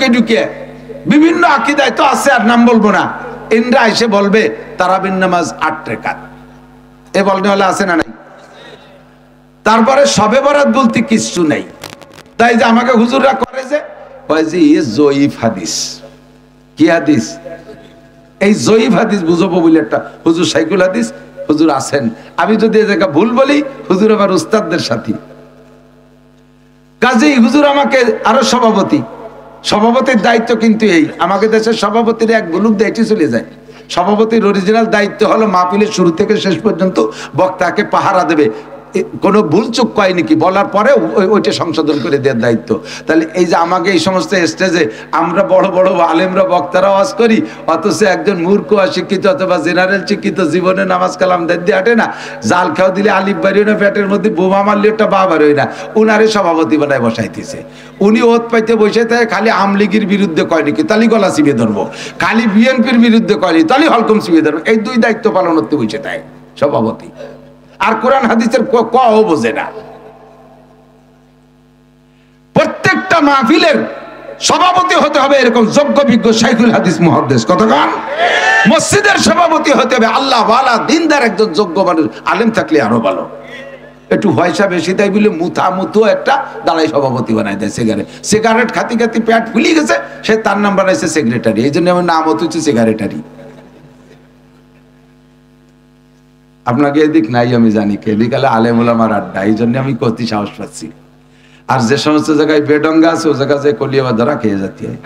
ঢুকে ঢুকে বিভিন্ন আকীদায় তো আছে, আর নাম বলবো না, ইনরা এসে বলবে তারাবির নামাজ 8 রাকাত, এ বলনে হলে আছে না নাই? তারপরে শবে বরাত বলতে কিছু নাই, তাই যে আমাকে হুজুররা করে যে কয় যে ইয়ে জয়ীফ হাদিস। কি হাদিস? এই জয়ীফ হাদিস বুঝবো বলে একটা হুজুর সাইকুল হাদিস হুজুর আছেন, আমি যদি এই জায়গা ভুল বলি হুজুর আমার উস্তাদদের সাথী, কাজেই হুজুর আমাকে আরো সভাপতির দায়িত্ব কিন্তু এই, আমাকে দেশের সভাপতির এক গুলুক দায়িত্ব চলে যায়। সভাপতির অরিজিনাল দায়িত্ব হলো মাহফিলের শুরু থেকে শেষ পর্যন্ত বক্তাকে পাহারা দেবে, কোনো ভুল চুক কয় নাকি বলার পরে ওইটা সংশোধন করে দেওয়ার দায়িত্ব। তাহলে এই যে আমাকে এই সমস্ত স্টেজে আমরা বড় বড় আলেমরা বক্তারা ওয়াজ করি, অথচ একজন মূর্খ অশিক্ষিত অথবা জেনারেল শিক্ষিত জীবনে নামাজ কালাম দিয়ে হাঁটে না, জাল খাওয়া দিলে আলিফ বাড়িও না, পেটের মধ্যে বোমা মারলে ওটা বা বাড়ি না, উনারে সভাপতি বানায় বসাইতেছে। উনি ওত পাইতে বসে থাকে, খালি আওয়ামী লীগের বিরুদ্ধে কয় নাকি তালি গলা চিবিয়ে ধরবো, খালি বিএনপির বিরুদ্ধে কয়নি তালি হলকম চিবিয়ে ধরবো, এই দুই দায়িত্ব পালন করতে বসে থাকে সভাপতি, আর কোরআন হাদিসের কও বোঝে না। প্রত্যেকটা মাহফিলের সভাপতি হতে হবে এরকম যোগ্য বিজ্ঞ শাইখুল হাদিস মুহাদ্দিস, কতক্ষণ মসজিদের সভাপতি হতে হবে আল্লাহ ওয়ালা দিনদার একজন যোগ্য মানুষ, আলেম থাকলে আরো ভালো। একটু পয়সা বেশি তাই বলে মুথু একটা দাঁড়াই সভাপতি বানাই দেয়। সিগারেট খাতি খাতি পেট ফুলি গেছে, সে তার নাম বানাইছে সেক্রেটারি, এই জন্য আমার নাম হচ্ছে সেক্রেটারি। আপনাকে এদিক নাই আমি জানি, এদিক আলে আলেম ওলামার আড্ডা, এই জন্য আমি কতি সাহস পাচ্ছি। আর যে সমস্ত জায়গায় বেডঙ্গা আছে ও জায়গায় যে কলিয়াবা ধরা খেয়ে যাতে হয়,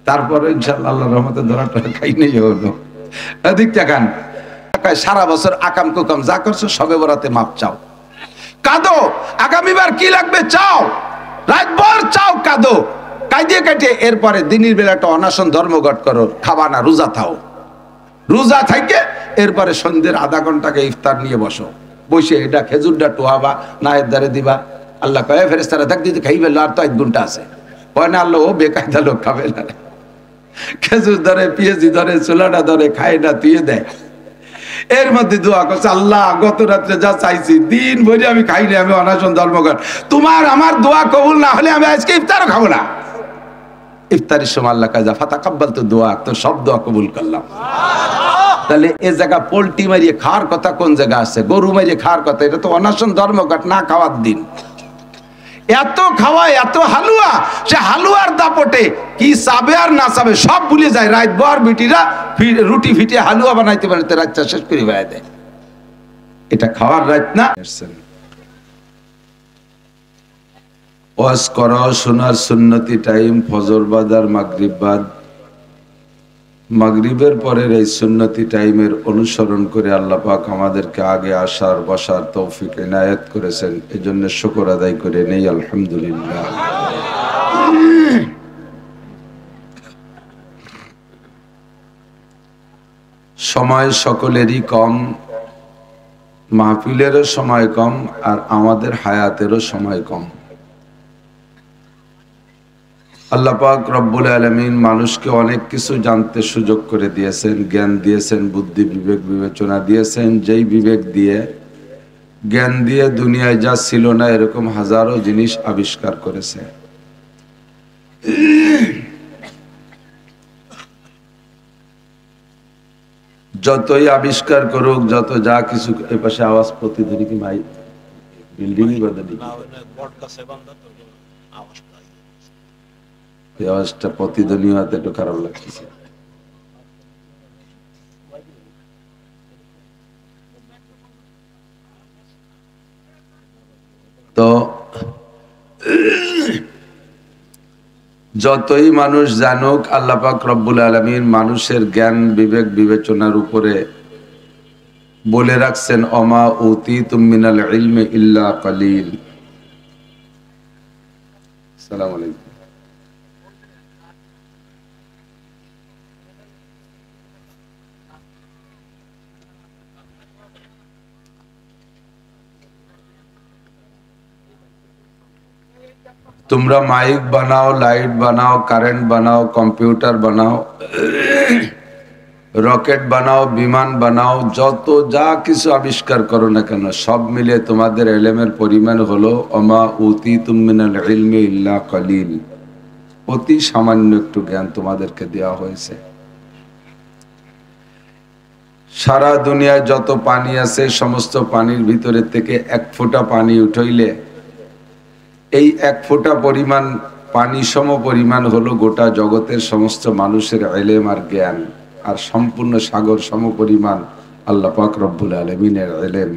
তারপরে ইনশাআল্লাহ আল্লাহর রহমতে ধরাটা খাই নেই হলো। এদিক দেখান সারা বছর আকাম কুকাম যা করছো সবে বরাতে মাপ চাও, কাঁদো, আগামীবার কি লাগবে চাও, রাতভর চাও, কাঁদো, কাঁদিয়ে কাটিয়ে এরপরে দিনের বেলাটা অনাশন ধর্মঘট করো, খাবা না, রোজা থাও, রোজা থাকে এরপরে সন্ধ্যের আধা ঘন্টাকে ইফতার নিয়ে বসো, বসে এটা খেজুরটা টোহাবা নায়ের দ্বারে দিবা। আল্লাহ কয়ে ফেরেশতারা দেখ দিতে খাই ফেললো, আর তো 1 ঘন্টা আছে, কয় না আল্লাহ ও বেকায়দা লোক খাবে না, খেজুর ধরে পিএজি ধরে চুলাটা ধরে খায় না তুই দেয়। এর মধ্যে দোয়া করছে আল্লাহ গত রাত্রে যা চাইছি দিন ভরে আমি খাই না, আমি অনাশন ধর্মঘট, তোমার আমার দোয়া কবুল না হলে আমি আজকে ইফতারও খাবো না। ইফতারের সময় আল্লাহ কাজা ফাতাকাব্বাল তো দোয়া, তো সব দোয়া কবুল করলাম। তাহলে এ জায়গা পোল্ট্রি মারিয়ে খাওয়ার কথা কোন জায়গা আছে, গরু মারিয়ে খাওয়ার কথা, এটা তো অনাশন ধর্মঘট, না খাওয়ার দিন। এত খাওয়ায় এত হালুয়া, সে হালুয়ার দাপটে কি চাবে আর না চাবে সব ভুলে যায়, রাত ভর বিটিরা রুটি ফিটে হালুয়া বানাইতে বানাইতে রাতটা শেষ করে বেড়ায় দেয়, এটা খাওয়ার রাত না। ওয়াজ করা শোনার সুন্নতি টাইম ফজর বাদ আর মাগরিব বাদ, মাগরিবের পরের এই সুন্নতি টাইমের অনুসরণ করে আল্লাহ পাক আমাদেরকে আগে আসার বসার তৌফিক ইনায়াত করেছেন, এজন্য শুকর আদায় করে নেই আলহামদুলিল্লাহ। সময় সকলেরই কম, মাহফিলেরও সময় কম, আর আমাদের হায়াতেরও সময় কম। আল্লাহ পাক রব্বুল আলামিন মানুষকে অনেক কিছু জানতে সুযোগ করে দিয়েছেন, জ্ঞান দিয়েছেন, বুদ্ধি বিবেক বিবেচনা দিয়েছেন, যেই বিবেক দিয়ে জ্ঞান দিয়ে দুনিয়ায় যা ছিল না এরকম হাজারো জিনিস আবিষ্কার করেছে। যতই আবিষ্কার করুক, যত যা কিছু, এই পাশে আওয়াজ প্রতিধ্বনি কি ভাই বিল্ডিং বদলি আওয়াজটা প্রতিধ্বনি হতে একটু খারাপ লাগতেছে। তো যতই মানুষ জানুক, আল্লাহ পাক রব্বুল আলামিন মানুষের জ্ঞান বিবেক বিবেচনার উপরে বলে রাখছেন ওমা উতীতুম মিনাল ইলমি ইল্লা কালিল। আসসালামু আলাইকুম। তোমরা মাইক বানাও, লাইট বানাও, কারেন্ট বানাও, কম্পিউটার বানাও, রকেট বানাও, বিমান বানাও, যত যা কিছু আবিষ্কার করো না কেন সব মিলে তোমাদের ইলমের পরিমাণ হলো ওমা উতীতুম মিনাল ইলমি ইল্লা কালিল। অতি সামান্য একটু জ্ঞান তোমাদেরকে দেওয়া হয়েছে। সারা দুনিয়ায় যত পানি আছে সমস্ত পানির ভিতরে থেকে এক ফোঁটা পানি উঠাইলে এই এক ফোঁটা পরিমাণ পানি সম পরিমাণ হলো গোটা জগতের সমস্ত মানুষের ইলম আর জ্ঞান, আর সম্পূর্ণ সাগর সম পরিমাণ আল্লাহ পাক রব্বুল আলামিনের ইলম।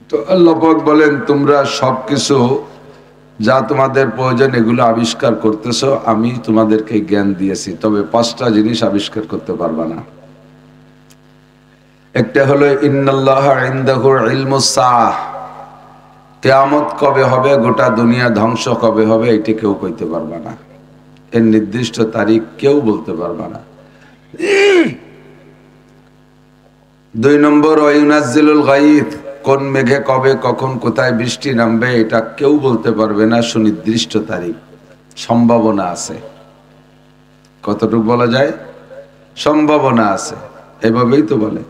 তো আল্লাহ পাক বলেন, তোমরা সবকিছু যা তোমাদের প্রয়োজন এগুলো আবিষ্কার করতেছো, আমি তোমাদেরকে জ্ঞান দিয়েছি, তবে 5টা জিনিস আবিষ্কার করতে পারবা না। একটা হলো ইন্নাল্লাহা ইনদাহু ইলমুস সাআহ, কিয়ামত কবে হবে, গোটা দুনিয়া ধ্বংস কবে হবে, এটি কেউ কইতে পারবা না। এর নির্দিষ্ট তারিখ কেউ বলতে পারবা না। 2 নম্বর ওয়ায়ুনাজ্জিলুল গায়থ, কোন মেঘে কবে কখন কোথায় বৃষ্টি নামবে এটা কেউ বলতে পারবে না, সুনির্দিষ্ট তারিখ। সম্ভাবনা আছে, কতটুকু বলা যায়, সম্ভাবনা আছে, এভাবেই তো বলে।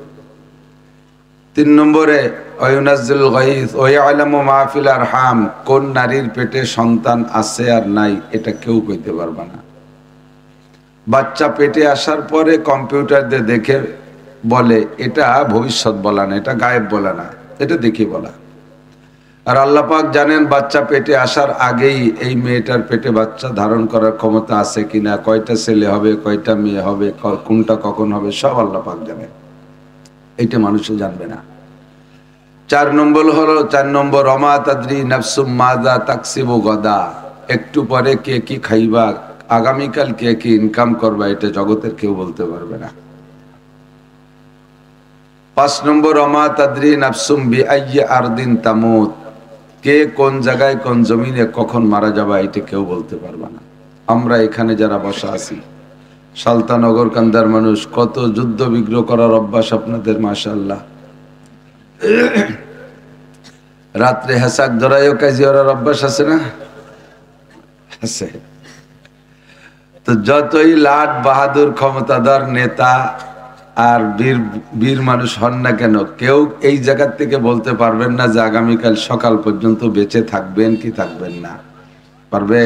3 নম্বরে ওয়ায়ুনাজ্জিলুল গায়থ ওয়া ইয়ালামু মা ফিল আরহাম, কোন নারীর পেটে সন্তান আছে আর নাই এটা কেউ কইতে পারবে না। বাচ্চা পেটে আসার পরে কম্পিউটার দিয়ে দেখে বলে, এটা ভবিষ্যৎ বলা না, এটা গায়েব বলা না, এটা দেখি বলা। আর আল্লাহ পাক জানেন বাচ্চা পেটে আসার আগেই এই মেয়েটার পেটে বাচ্চা ধারণ করার ক্ষমতা আছে কিনা, কয়টা ছেলে হবে, কয়টা মেয়ে হবে, কোনটা কখন হবে, সব আল্লাহ পাক জানেন। এইটা মানুষে জানবে না। 4 নম্বর ওমা তাদরি নাফসুম মাযা তাকসিবু গাদা, একটু পরে কে কি খাইবা, আগামীকাল কে কি ইনকাম করবা, এটা জগতের কেউ বলতে পারবে না। 5 নম্বর ওমা তাদরি নাফসুম বিআইয়ি আরদিন তামুত, কে কোন জায়গায় কোন জমিনে কখন মারা যাবা এটা কেউ বলতে পারবে না। আমরা এখানে যারা বসা আছি সালতানগর কান্দার মানুষ, কত যুদ্ধ বিগ্রহ করার অভ্যাস আপনাদের, মাশাআল্লাহ। রাত্রে হেসাক ধরাইও কাজী ওরার অভ্যাস আছে না, আছে। তো যতই লাট বাহাদুর ক্ষমতাধর নেতা আর বীর মানুষ হন না কেন, কেউ এই জায়গার থেকে বলতে পারবেন না যে আগামীকাল সকাল পর্যন্ত বেঁচে থাকবেন কি থাকবেন না, পারবে?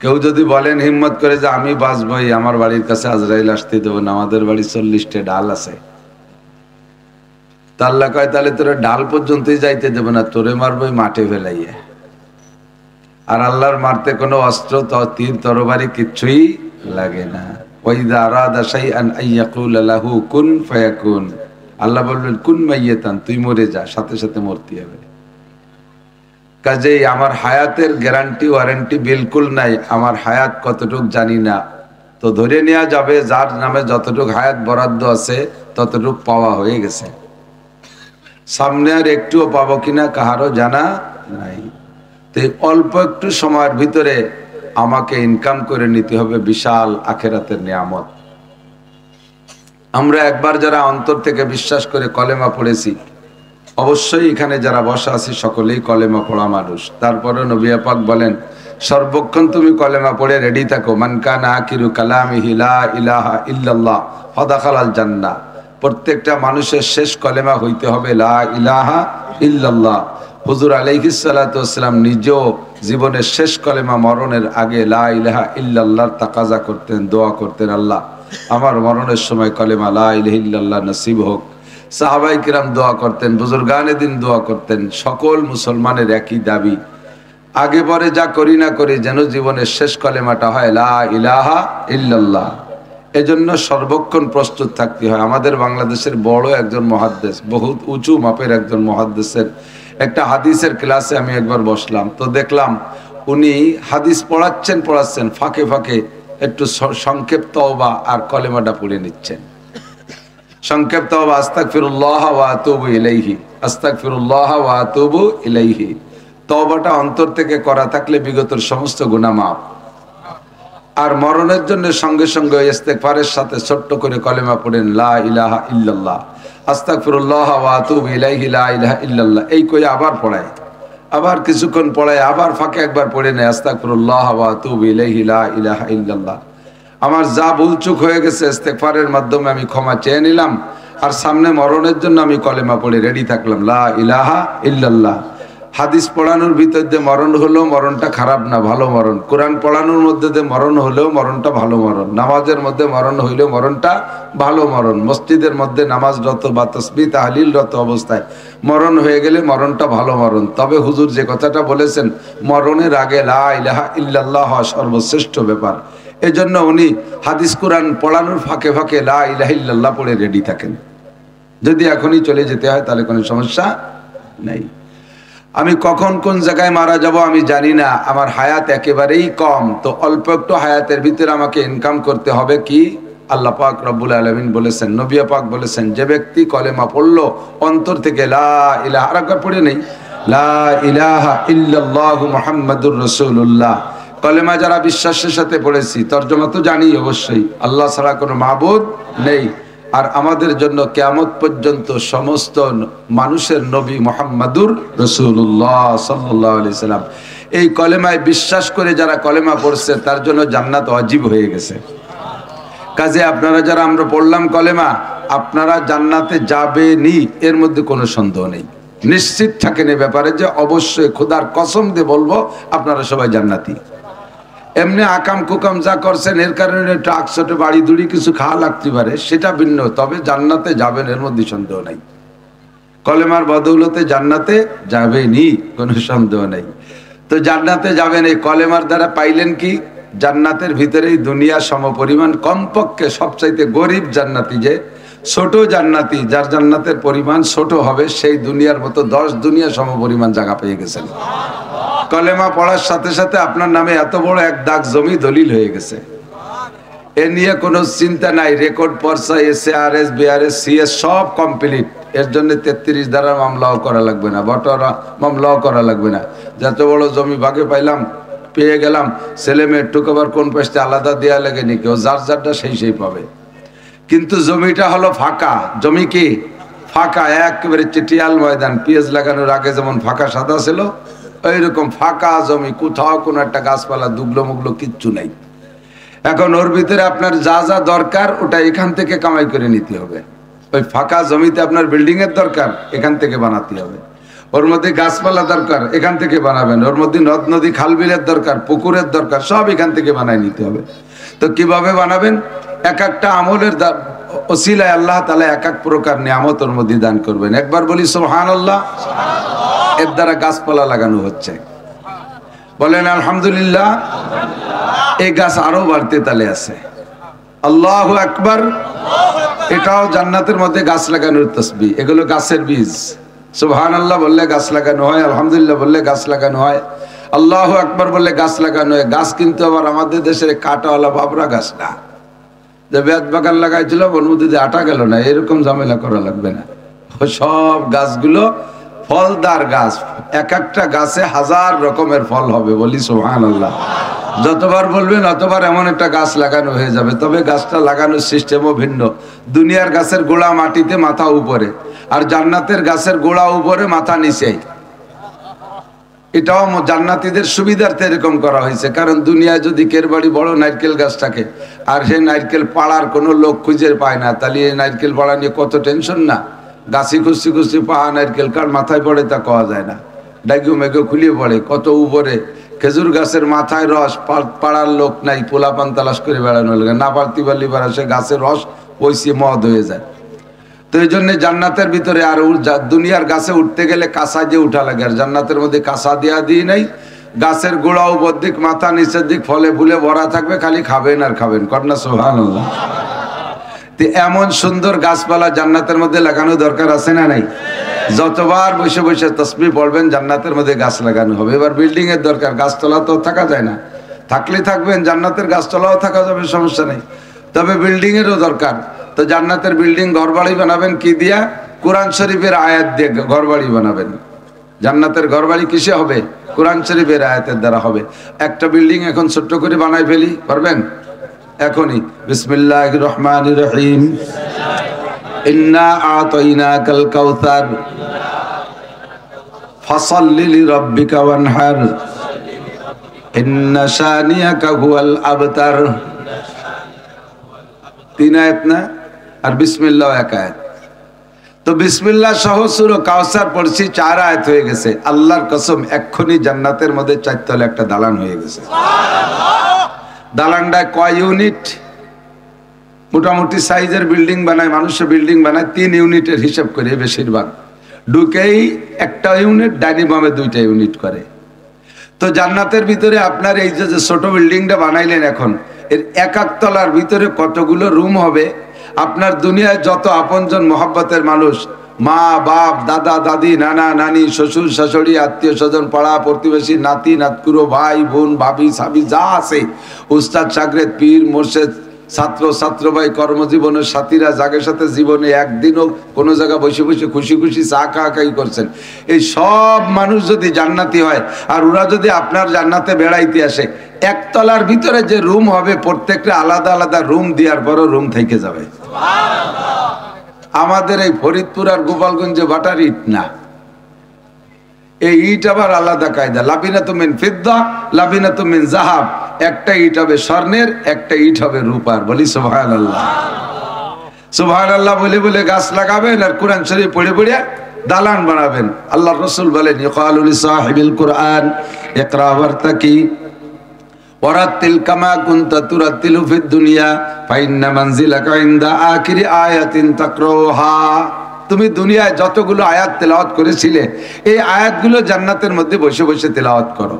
কেউ যদি বলেন হিম্মত করে যে আমি বাঁচবই, আমার বাড়ির কাছে আজরাইল আসতে দেবো না, আমাদের বাড়ি 40টা ডাল আছে, তা আল্লাহ কয় তাহলে তোরে ডাল পর্যন্তই যাইতে দেবো না, তোরে মারবই মাঠে ফেলাইয়ে। আর আল্লাহর মারতে কোনো অস্ত্র, তীর, তরবারি কিচ্ছুই লাগে না। ওয়াইদা আরাদা শাইআন আইয়াকুলা লাহু কুন ফায়াকুন, আল্লাহ বলবেন কুন মাইয়াতান, তুই মরে যা, সাথে সাথে মরতে হবে। কাজেই আমার হায়াতের গ্যারান্টি ওয়ারেন্টি বিলকুল নাই, আমার হায়াত কতটুক জানি না, তো ধরে নেওয়া যাবে যার নামে যতটুক হায়াত বরাদ্দ আছে ততটুক পাওয়া হয়ে গেছে। সামনে আর একটুও পাবো কিনা কাহারও জানা নাই। তো অল্প একটু সময়ের ভিতরে আমাকে ইনকাম করে নিতে হবে বিশাল আখেরাতের নিয়ামত। আমরা একবার যারা অন্তর থেকে বিশ্বাস করে কলেমা পড়েছি, অবশ্যই এখানে যারা বসা আছি সকলেই কলেমা পড়া মানুষ। তারপরে নবী পাক বলেন, সর্বক্ষণ তুমি কলেমা পড়ে রেডি থাকো, মান কানা আখিরু কালামিহি লা ইলাহা ইল্লাল্লাহ ফাদাখালাল জান্নাহ। প্রত্যেকটা মানুষের শেষ কলেমা হইতে হবে লা ইলাহা ইল্লাল্লাহ। হুজুর আলাইহিস সালাতু ওয়াসসালাম নিজেও জীবনের শেষ কলেমা মরণের আগে লা ইলাহা ইল্লাল্লাহর তাকাজা করতেন, দোয়া করতেন, আল্লাহ আমার মরণের সময় কলেমা লা ইলাহা ইল্লাল্লাহ নসিব হোক। সাহাবায়ে কিরাম দোয়া করতেন, বুজুর্গানে দিন দোয়া করতেন। সকল মুসলমানের একই দাবি, আগে পরে যা করি না করি যেন জীবনের শেষ কলেমাটা হয় লা ইলাহা ইল্লাল্লাহ। এজন্য সর্বক্ষণ প্রস্তুত থাকতে হয়। আমাদের বাংলাদেশের বড় একজন মুহাদ্দিস, বহুত উঁচু মাপের একজন মুহাদ্দিসের একটা হাদিসের ক্লাসে আমি একবার বসলাম, তো দেখলাম উনি হাদিস পড়াচ্ছেন, ফাঁকে ফাঁকে একটু সংক্ষেপ তওবা আর কলেমাটা পড়ে নিচ্ছেন। সংক্ষেপ তওবা, আস্তাগফিরুল্লাহ ওয়া আতুবু ইলাইহি, আস্তাগফিরুল্লাহ ওয়া আতুবু ইলাইহি। তওবাটা অন্তর থেকে করা থাকলে বিগতের সমস্ত গুনাহ মাফ। আর মরণের জন্য সঙ্গে সঙ্গে ইস্তেগফারের সাথে ছোট্ট করে কলেমা পড়েন লা ইলাহা ইল্লাল্লাহ, আস্তাগফিরুল্লাহ ওয়া আতুবু ইলাইহি, লা ইলাহা ইল্লাল্লাহ। এই কই আবার পড়ায়, আবার কিছুক্ষণ পড়ায়, আবার ফাঁকে একবার পড়ে নেয় আস্তাগফিরুল্লাহ ওয়া আতুবু ইলাইহি, লা ইলাহা ইল্লাল্লাহ। আমার যা ভুলচুক হয়ে গেছে ইস্তেগফারের মাধ্যমে আমি ক্ষমা চেয়ে নিলাম, আর সামনে মরণের জন্য আমি কলেমা পড়ে রেডি থাকলাম লা ইলাহা ইল্লাল্লাহ। হাদিস পড়ানোর ভিতর দিয়ে মরণ হলেও মরণটা খারাপ না, ভালো মরণ। কোরআন পড়ানোর মধ্যে দিয়ে মরণ হলেও মরণটা ভালো মরণ। নামাজের মধ্যে মরণ হইলেও মরণটা ভালো মরণ। মসজিদের মধ্যে নামাজরত বা তাসবিহ তাহলিলরত অবস্থায় মরণ হয়ে গেলে মরণটা ভালো মরণ। তবে হুজুর যে কথাটা বলেছেন, মরণের আগে লা ইলাহা ইল্লাল্লাহ হওয়া সর্বশ্রেষ্ঠ ব্যাপার। এজন্য উনি হাদিস কোরআন পড়ানোর ফাঁকে ফাঁকে লা ইলাহা ইল্লাল্লাহ পড়ে রেডি থাকেন। যদি এখনই চলে যেতে হয় তাহলে কোনো সমস্যা নেই। আমি কখন কোন জায়গায় মারা যাব আমি জানি না, আমার হায়াত একেবারেই কম, তো অল্প একটু হায়াতের ভিতরে আমাকে ইনকাম করতে হবে। কি আল্লাহ পাক রব্বুল আলামিন বলেছেন, নবী পাক বলেছেন, যে ব্যক্তি কলেমা পড়লো অন্তর থেকে লা ইলাহা, আরেকবার পড়ে নেই, লা ইলাহা ইল্লাল্লাহু মুহাম্মাদুর রাসূলুল্লাহ। কলেমা যারা বিশ্বাসের সাথে পড়েছি, তর্জমা তো জানি অবশ্যই, আল্লাহ ছাড়া কোনো মাবুদ নেই, আর আমাদের জন্য কিয়ামত পর্যন্ত সমস্ত মানুষের নবী মুহাম্মাদুর রাসূলুল্লাহ সাল্লাল্লাহু আলাইহি সাল্লাম। এই কলেমায় বিশ্বাস করে যারা কলেমা পড়ছে তার জন্য জান্নাত ওয়াজিব হয়ে গেছে। কাজে আপনারা যারা আমরা পড়লাম কলেমা, আপনারা জান্নাতে যাবেনই, এর মধ্যে কোনো সন্দেহ নেই। নিশ্চিত থাকেন এ ব্যাপারে যে অবশ্যই খোদার কসম দিয়ে বলবো আপনারা সবাই জান্নাতি। এমনি আকাম কুকাম যা করছেন এর কারণে ট্রাক ছোট বাড়ি দুড়ি কিছু খাওয়া লাগতে পারে, সেটা ভিন্ন, তবে জান্নাতে যাবেন এর মধ্যে সন্দেহ নাই। কলেমার বদৌলতে জান্নাতে যাবেনই, কোনো সন্দেহ নেই। তো জান্নাতে যাবেন এই কলেমার দ্বারা পাইলেন কি? জান্নাতের ভিতরেই দুনিয়া সমপরিমাণ, কমপক্ষে সবচাইতে গরিব জান্নাতি, যে ছোট জান্নাতি, যার জান্নাতের পরিমাণ ছোট হবে, সেই দুনিয়ার মতো 10 দুনিয়া সমপরিমাণ জায়গা পেয়ে গেছেন। কলেমা পড়ার সাথে সাথে আপনার নামে এত বড় এক দাগ জমি দলিল হয়ে গেছে, এ নিয়ে কোনো চিন্তা নাই। রেকর্ড পর্চা, SARS BRS CS সব কমপ্লিট। এর জন্য 33 ধারার মামলাও করা লাগবে না, বটরা মামলাও করা লাগবে না। যত বড় জমি ভাগে পাইলাম, পেয়ে গেলাম, ছেলে মেয়ের টুকাবার কোন পাশে আলাদা দেওয়া লাগেনি, কেউ যার যারটা সেই পাবে। কিন্তু জমিটা হলো ফাঁকা। জমি কি ফাঁকা, একেবারে চিটিয়াল ময়দান। পেঁয়াজ লাগানোর আগে যেমন ফাঁকা সাদা ছিল, ওইরকম ফাঁকা জমি, কোথাও কোনো একটা গাছপালা দুগলো মুগলো কিচ্ছু নেই। এখন ওর ভিতরে আপনার যা যা দরকার ওটা এখান থেকে কামাই করে নিতে হবে। ওই ফাঁকা জমিতে আপনার বিল্ডিং এর দরকার, এখান থেকে বানাতে হবে। ওর মধ্যে গাছপালা দরকার, এখান থেকে বানাবেন। ওর মধ্যে নদ নদী খাল বিলের দরকার, পুকুরের দরকার, সব এখান থেকে বানায় নিতে হবে। তো কিভাবে বানাবেন? এক একটা আমলের ওসিলায় আল্লাহ তাআলা এক এক প্রকার নিয়ামত ওর মধ্যে দান করবেন। একবার বলি সুবহানাল্লাহ। এর দ্বারা গাছপালা লাগানো হচ্ছে, বলেন আলহামদুলিল্লাহ। এই গাছ আরো বাড়তে তালে আছে। আল্লাহু আকবার। এটাও জান্নাতের মধ্যে গাছ লাগানোর তাসবিহ। এগুলো গাছের বীজ। সুবহানাল্লাহ বললে গাছ লাগানো হয়, আলহামদুলিল্লাহ বললে গাছ লাগানো হয়, আল্লাহু আকবার বললে গাছ লাগানো হয়। গাছ কিন্তু আবার আমাদের দেশের কাটাওয়ালা বাবরা গাছ না, যে বেত বাগান লাগাইছিল ওর মধ্যে যে আটা গেল না, এরকম ঝামেলা করা লাগবে না। সব গাছগুলো ফলদার গাছ, এক একটা গাছে 1000 রকমের ফল হবে। বলি সুবহানাল্লাহ। যতবার বলবেন অতবার এমন একটা গাছ লাগানো হয়ে যাবে। তবে গাছটা লাগানোর সিস্টেমও ভিন্ন। দুনিয়ার গাছের গোড়া মাটিতে, মাথা উপরে, আর জান্নাতের গাছের গোড়া উপরে, মাথা নিচে। এটাও জান্নাতীদের সুবিধার্থে এরকম করা হয়েছে। কারণ দুনিয়ায় যদি কের বাড়ি বড় নারকেল গাছ থাকে আর সেই নারকেল পাড়ার কোনো লোক খুঁজে পায় না, তাহলে এই নারকেল পাড়া নিয়ে কত টেনশন না। গাছি খুশি পাহা নারকেল কার মাথায় পড়ে তা কওয়া যায় না, ডাইগু মেঘু খুলিয়ে পড়ে কত উপরে। খেজুর গাছের মাথায় রস, পাড়ার লোক নাই, পোলাপান তালাশ করে বেড়ানো লাগে, না পারতে পারলি পারা সে গাছের রস ওইসে মদ হয়ে যায়। তো এই জন্য জান্নাতের ভিতরে আর দুনিয়ার গাছে উঠতে গেলে কাঁচা দিয়ে উঠা লাগে, আর জান্নাতের মধ্যে কাঁচা দেওয়া দিয়ে নাই। গাছের গোড়া উপর দিক, মাথা নিচের দিক ফলে ফুলে ভরা থাকবে, খালি খাবেন আর খাবেন। কন্যা সুবহানাল্লাহ। এমন সুন্দর গাছপালা জান্নাতের মধ্যে লাগানো দরকার আছে না নাই? যতবার বসে বসে তাসবিহ পড়বেন জান্নাতের মধ্যে গাছ লাগানো হবে। এবার বিল্ডিং এর দরকার, গাছতলা তো থাকা যায় না, থাকলে থাকবেন, জান্নাতের গাছতলাও থাকা যাবে, সমস্যা নেই। তবে বিল্ডিং এরও দরকার। তো জান্নাতের বিল্ডিং, ঘরবাড়ি বানাবেন কি দিয়া? কোরআন শরীফের আয়াত দিয়ে ঘরবাড়ি বানাবেন। জান্নাতের ঘরবাড়ি কিসে হবে? কোরআন শরীফের আয়াতের দ্বারা হবে। একটা বিল্ডিং এখন ছোট্ট করে বানাই ফেলি, পারবেন এখনই? বিসমিল্লাহির রহমানির রহিম। ইন্না আতাইনাকাল কাউসার ফাসাল্লি লিরাব্বিকা ওয়ানহার ইন্না শানিয়াকা হুয়াল আবতার। 3 আয়াত না? আর বিসমিল্লাহ এক আয়াত। তো বিসমিল্লাহ সহ সূরা কাউসার পড়ছি, 4 আয়াত হয়ে গেছে। আল্লাহর কসম এক্ষুনি জান্নাতের মধ্যে 4 তলা একটা দালান হয়ে গেছে। দালানটা কয় ইউনিট? মোটামুটি সাইজের বিল্ডিং বানায়, মানুষের বিল্ডিং বানায় 3 ইউনিটের হিসাব করে বেশিরভাগ। ঢুকেই একটা ইউনিট, ডাইনিং বামে 2টা ইউনিট করে। তো জান্নাতের ভিতরে আপনার এই যে ছোট বিল্ডিংটা বানাইলেন, এখন এর এক এক তলার ভিতরে কতগুলো রুম হবে? আপনার দুনিয়ায় যত আপনজন মহব্বতের মানুষ, মা বাপ, দাদা দাদি, নানা নানি, শ্বশুর শাশুড়ি, আত্মীয় স্বজন, পাড়া প্রতিবেশী, নাতি নাতকুরো, ভাই বোন, ভাবি সাবি যা আছে, উস্তাদ শাগরেদ, পীর মোর্শেদ, ছাত্র ছাত্র ভাই, কর্মজীবনের সাথীরা, যাদের সাথে জীবনে একদিনও কোনো জায়গায় বসে বসে খুশি খুশি চা খাই করছেন, এই সব মানুষ যদি জান্নাতি হয় আর ওরা যদি আপনার জান্নাতে বেড়াইতে আসে, একতলার ভিতরে যে রুম হবে প্রত্যেকটা আলাদা আলাদা রুম দেওয়ার পরও রুম থেকে যাবে। আমাদের এই ফরিদপুর আর গোপালগঞ্জে বাটার ইট না, এই ইট আবার আলাদা কায়দা। লাবিনাতু মিন ফিদ্দা, লাবিনাতু মিন যাহাব। একটা ইট হবে স্বর্ণের, একটা ইট হবে রূপার। বলি সুবহানাল্লাহ। সুবহানাল্লাহ বলে বলে গাছ লাগাবেন আর কোরআন শরীফ পড়ে পড়ে দালান বানাবেন। আল্লাহর রাসূল বলেন, ইয়াকালু লিসাহিবিল কুরআন ইকরা ওয়ারতাকি ওয়ারাতিল কামা কুনতা তুরাতিলু ফিদ দুনিয়া ফাইন্না মানজিলাকা ইনদা আখিরি আয়াতিন তাকরাউহা। তুমি দুনিয়ায় যতগুলো আয়াত তেলাওয়াত করেছিলে, এই আয়াতগুলো জান্নাতের মধ্যে বসে বসে তেলাওয়াত করো।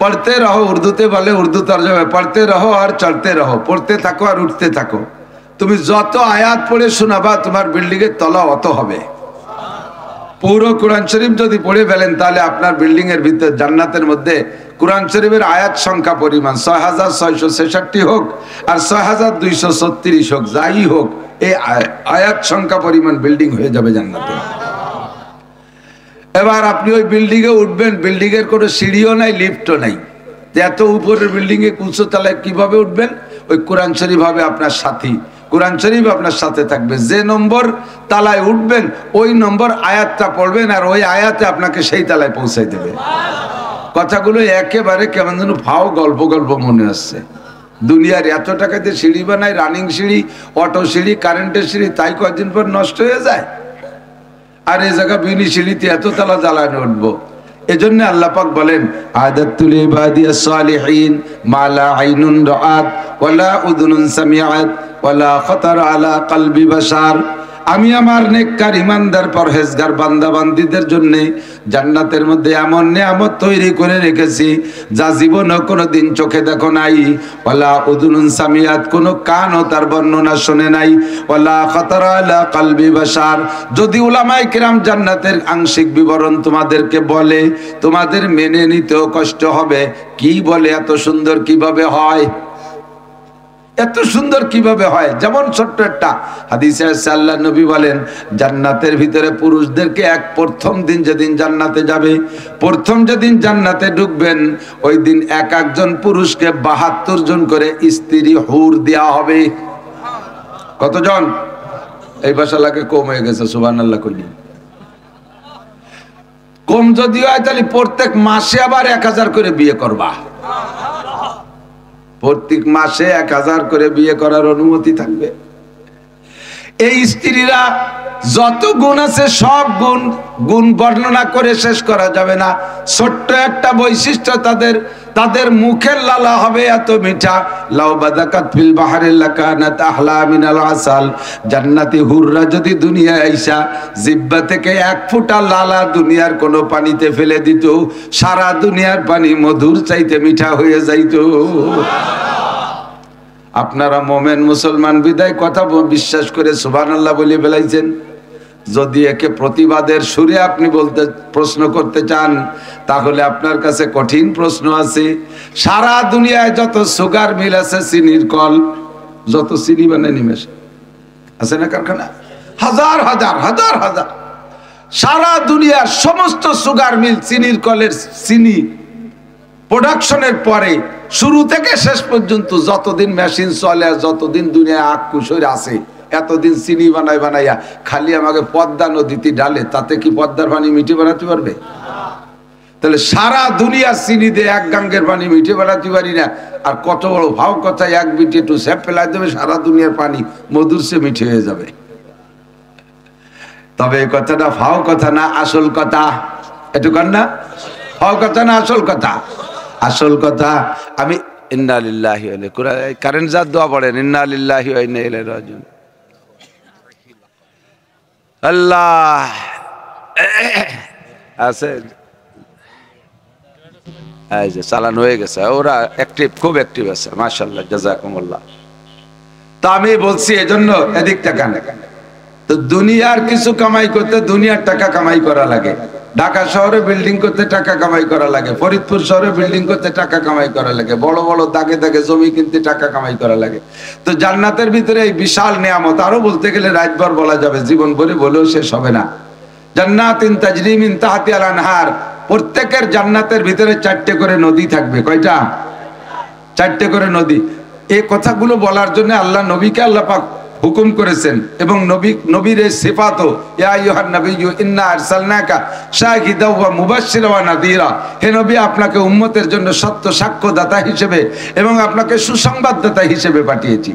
পড়তে রহো, উর্দুতে বলে, উর্দু তরজমা, পড়তে রহো আর চলতে রহো, পড়তে থাকো আর উঠতে থাকো। তুমি যত আয়াত পড়ে শোনাবা তোমার বিল্ডিং এর তলা অত হবে। পুরো কোরআন শরীফ যদি পড়ে ফেলেন তাহলে আপনার বিল্ডিং এর ভিতরে জান্নাতের মধ্যে কোরআন শরীফের আয়াত সংখ্যা পরিমাণ 6666 হোক আর 6236 হোক, যাই হোক, এই আয়াত সংখ্যা পরিমাণ বিল্ডিং হয়ে যাবে জান্নাতে। এবার আপনি ওই বিল্ডিং এ উঠবেন, বিল্ডিং এর কোনো সিঁড়িও নাই, লিফটও নাই। এত উপরের বিল্ডিং এ উঁচু তলায় কিভাবে উঠবেন? ওই কোরআন শরীফ হবে আপনার সাথী, কোরআন শরীফ আপনার সাথে থাকবে। যে নম্বর তালায় উঠবেন ওই নম্বর আয়াতটা পড়বেন আর ওই আয়াতে আপনাকে সেই তালায় পৌঁছাই দেবে। কথাগুলো একেবারে কেমন যেন ফাও গল্প গল্প মনে আসছে। দুনিয়ার এত টাকাতে সিঁড়ি বানায়, রানিং সিঁড়ি, অটো সিঁড়ি, কারেন্টের সিঁড়ি, তাই কয়েকদিন পর নষ্ট হয়ে যায়। আর এই জায়গা বিনি সিঁড়িতে এত তালা জ্বালানো উঠবো। এজন্য আল্লাহ পাক বলেন, আদাতুল ইবাদিয়াস সালিহিন মা লা আইনুন রাআত ওয়ালা উযুনুন সামিআত ওয়ালা খাতারা আলা কলবি বাশার। আমি আমার নেককার ইমানদার পরহেজগার বান্দা বান্দীদের জন্য জান্নাতের মধ্যে এমন নিয়ামত তৈরি করে রেখেছি যা জীবনে কোনোদিন চোখে দেখো নাই। ওয়ালা উযুনুন সামিআত, কোনো কানও তার বর্ণনা শুনে নাই। ওয়ালা খাতারা আলা কলবি বাশার। যদি উলামায়ে কিরাম জান্নাতের আংশিক বিবরণ তোমাদেরকে বলে, তোমাদের মেনে নিতেও কষ্ট হবে। কি বলে এত সুন্দর কিভাবে হয়, এত সুন্দর কিভাবে হয়? যেমন ছোট্ট একটা হাদিসে আল্লাহ নবী বলেন, জান্নাতের ভিতরে পুরুষদেরকে প্রথম দিন যেদিন জান্নাতে যাবে, প্রথম যেদিন জান্নাতে ঢুকবেন, ওই দিন এক একজন পুরুষকে 72 জন করে স্ত্রী হুর দেওয়া হবে। কতজন? এই বাসালাকে কম হয়ে গেছে, সুবহানাল্লাহ কইলি। কম যদিও হয় তাহলে প্রত্যেক মাসে আবার 1000 করে বিয়ে করবা। প্রত্যেক মাসে 1000 করে বিয়ে করার অনুমতি থাকবে। এই স্ত্রীরা যত গুণ আছে সব গুণ বর্ণনা করে শেষ করা যাবে না। ছোট্ট একটা বৈশিষ্ট্য তাদের মুখের লালা হবে এত মিঠা, লাউ বাদাকাত ফিল বাহরি লাকানাত আহলা মিনাল আসাল। জান্নাতি হুররা যদি দুনিয়ায় আইসা জিহ্বা থেকে 1 ফোঁটা লালা দুনিয়ার কোনো পানিতে ফেলে দিত, সারা দুনিয়ার পানি মধুর চাইতে মিঠা হয়ে যাইত। আপনারা মোমেন মুসলমান বিদায় কথা বিশ্বাস করে সুবহানাল্লাহ বলে বেলাইছেন। যদি একে প্রতিবাদের সুরে আপনি প্রশ্ন করতে চান, তাহলে আপনার কাছে কঠিন প্রশ্ন আছে। সারা দুনিয়ায় যত সুগার মিল আছে, চিনির কল, যত চিনি বানায় নিমেষ আছে না কারখানা, হাজার হাজার হাজার হাজার, সারা দুনিয়ার সমস্ত সুগার মিল, চিনির কলের চিনি প্রোডাকশনের পরে শুরু থেকে শেষ পর্যন্ত যতদিন মেশিন চলে, যতদিন দুনিয়ায় আখ কুশোর আছে, এতদিন চিনি বানাইয়া খালি আমাকে পদ্মা নদীতে ডালে, তাতে কি পদ্মার পানি মিঠে বানাতে পারবে? তাহলে সারা দুনিয়ার চিনি দিয়ে 1 গাঙ্গের পানি মিঠে বানাতে পারি না। আর কত বড় ভাও কথা, 1 বিটে একটু স্যাপ ফেলাই দেবে, সারা দুনিয়ার পানি মধুর সে মিঠে হয়ে যাবে। তবে এই কথাটা ফাও কথা না আসল কথা, একটু কর না, ফাও কথা না আসল কথা। আসল কথা আমি ইন্না লিল্লাহি ওয়া ইন্না ইলাইহি, কারেন্ট যার দোয়া পড়েন, ইন্না লিল্লাহি ওয়া ইন্না ইলাইহি রাজিউন। আল্লাহ আছে, এই যে চালান হয়ে গেছে, ওরা অ্যাক্টিভ, খুব অ্যাক্টিভ আছে, মাশাআল্লাহ, জাযাকুমুল্লাহ। তো আমি বলছি এজন্য এদিক তাকান। তো দুনিয়ার কিছু কামাই করতে দুনিয়ার টাকা কামাই করা লাগে। ঢাকা শহরে বিল্ডিং করতে টাকা কামাই করা লাগে, ফরিদপুর শহরে বিল্ডিং করতে টাকা কামাই করা লাগে, বড় বড় দাগে দাগে জমি কিনতে টাকা কামাই করা লাগে। তো জান্নাতের ভিতরে এই বিশাল নিয়ামত, আরো বলতে গেলে রাতভর বলা যাবে, জীবন ভরে বলেও শেষ হবে না। জান্নাতিন তাজরি মিন তাহতিহাল আনহার, প্রত্যেকের জান্নাতের ভিতরে 4টে করে নদী থাকবে। কয়টা? 4টে করে নদী। এই কথাগুলো বলার জন্য আল্লাহ নবীকে আল্লাহ পাক হুকুম করেছেন, এবং নবীর এই সিফাতও, ইয়া আইয়ুহান নাবিয়্যু ইন্না আরসালনাকা শাহিদাও ওয়া মুবাশশিরাও ওয়া নাযীরা, হে নবী আপনাকে উম্মতের জন্য সত্য সাক্ষ্যদাতা হিসেবে এবং আপনাকে সুসংবাদদাতা হিসেবে পাঠিয়েছি।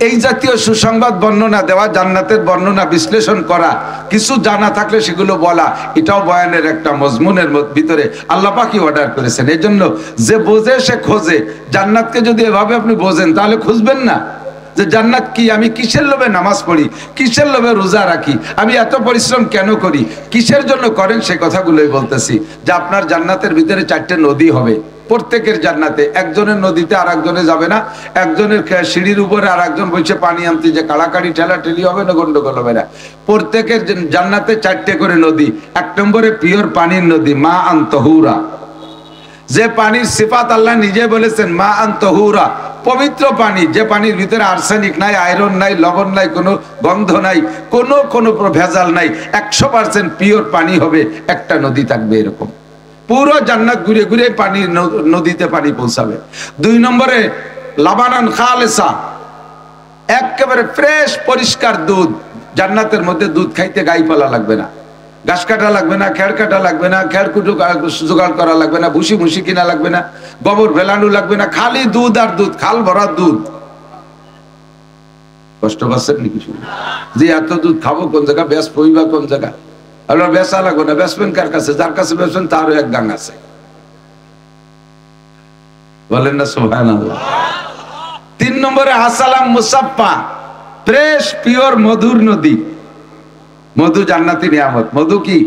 এই জাতীয় সুসংবাদ বর্ণনা দেওয়া, জান্নাতের বর্ণনা বিশ্লেষণ করা, কিছু জানা থাকলে সেগুলো বলা, এটাও বয়ানের একটা মজমুনের ভিতরে আল্লাহ পাকই অর্ডার করেছেন। এই জন্য যে বোঝে সে খোঁজে। জান্নাতকে যদি এভাবে আপনি বোঝেন তাহলে খুঁজবেন না যে জান্নাত কি, আমি কিসের লোভে নামাজ পড়ি, কিসের লোভে রোজা রাখি, আমি এত পরিশ্রম কেন করি, কিসের জন্য করেন, সে কথাগুলোই বলতেছি। যে আপনার জান্নাতের ভিতরে 4টে নদী হবে প্রত্যেকের জান্নাতে। একজনের নদীতে আর একজনে যাবে না, একজনের সিঁড়ির উপরে আর একজন বসে পানি আনতে, যে কাড়াকাড়ি ঠেলাঠেলি হবে না, গন্ডগোল হবে না। প্রত্যেকের জান্নাতে 4টে করে নদী। 1 নম্বরে পিওর পানির নদী, মা আন তহুরা, যে পানির সিফাত আল্লাহ নিজে বলেছেন, মা আন তহুরা, পবিত্র পানি, যে পানির ভিতরে আর্সেনিক নাই, আয়রন নাই, লবণ নাই, কোনো গন্ধ নাই, কোনো ভেজাল নাই, 100% পিওর পানি হবে। একটা নদী থাকবে এরকম, পুরো জান্নাত ঘুরে ঘুরে পানি, নদীতে পানি পৌঁছাবে। 2 নম্বরে লাবানান খালেসা, একেবারে ফ্রেশ পরিষ্কার দুধ। জান্নাতের মধ্যে দুধ খাইতে গাই পালা লাগবে না, ঘাস কাটা লাগবে না, খেড় কাটা লাগবে না, খেড় কুটু জোগাড় করা লাগবে না, ভুসি ভুসি কিনা লাগবে না, গোবর ভেলানো লাগবে না, খালি দুধ আর দুধ, খাল ভরা দুধ। কষ্ট পাচ্ছেন নাকি? যে এত দুধ খাবো কোন জায়গা, ব্যাস পইবা কোন জায়গা, আপনার বেচা লাগবে না, বেচবেন কার কাছে? যার কাছে বেচবেন তারও এক গাং আছে, বলেন না সুবহানাল্লাহ। 3 নম্বরে আসালাম মুসাফফা, ফ্রেশ পিওর মধুর নদী। মধু জান্নাতি নিয়ামত, মধু কি?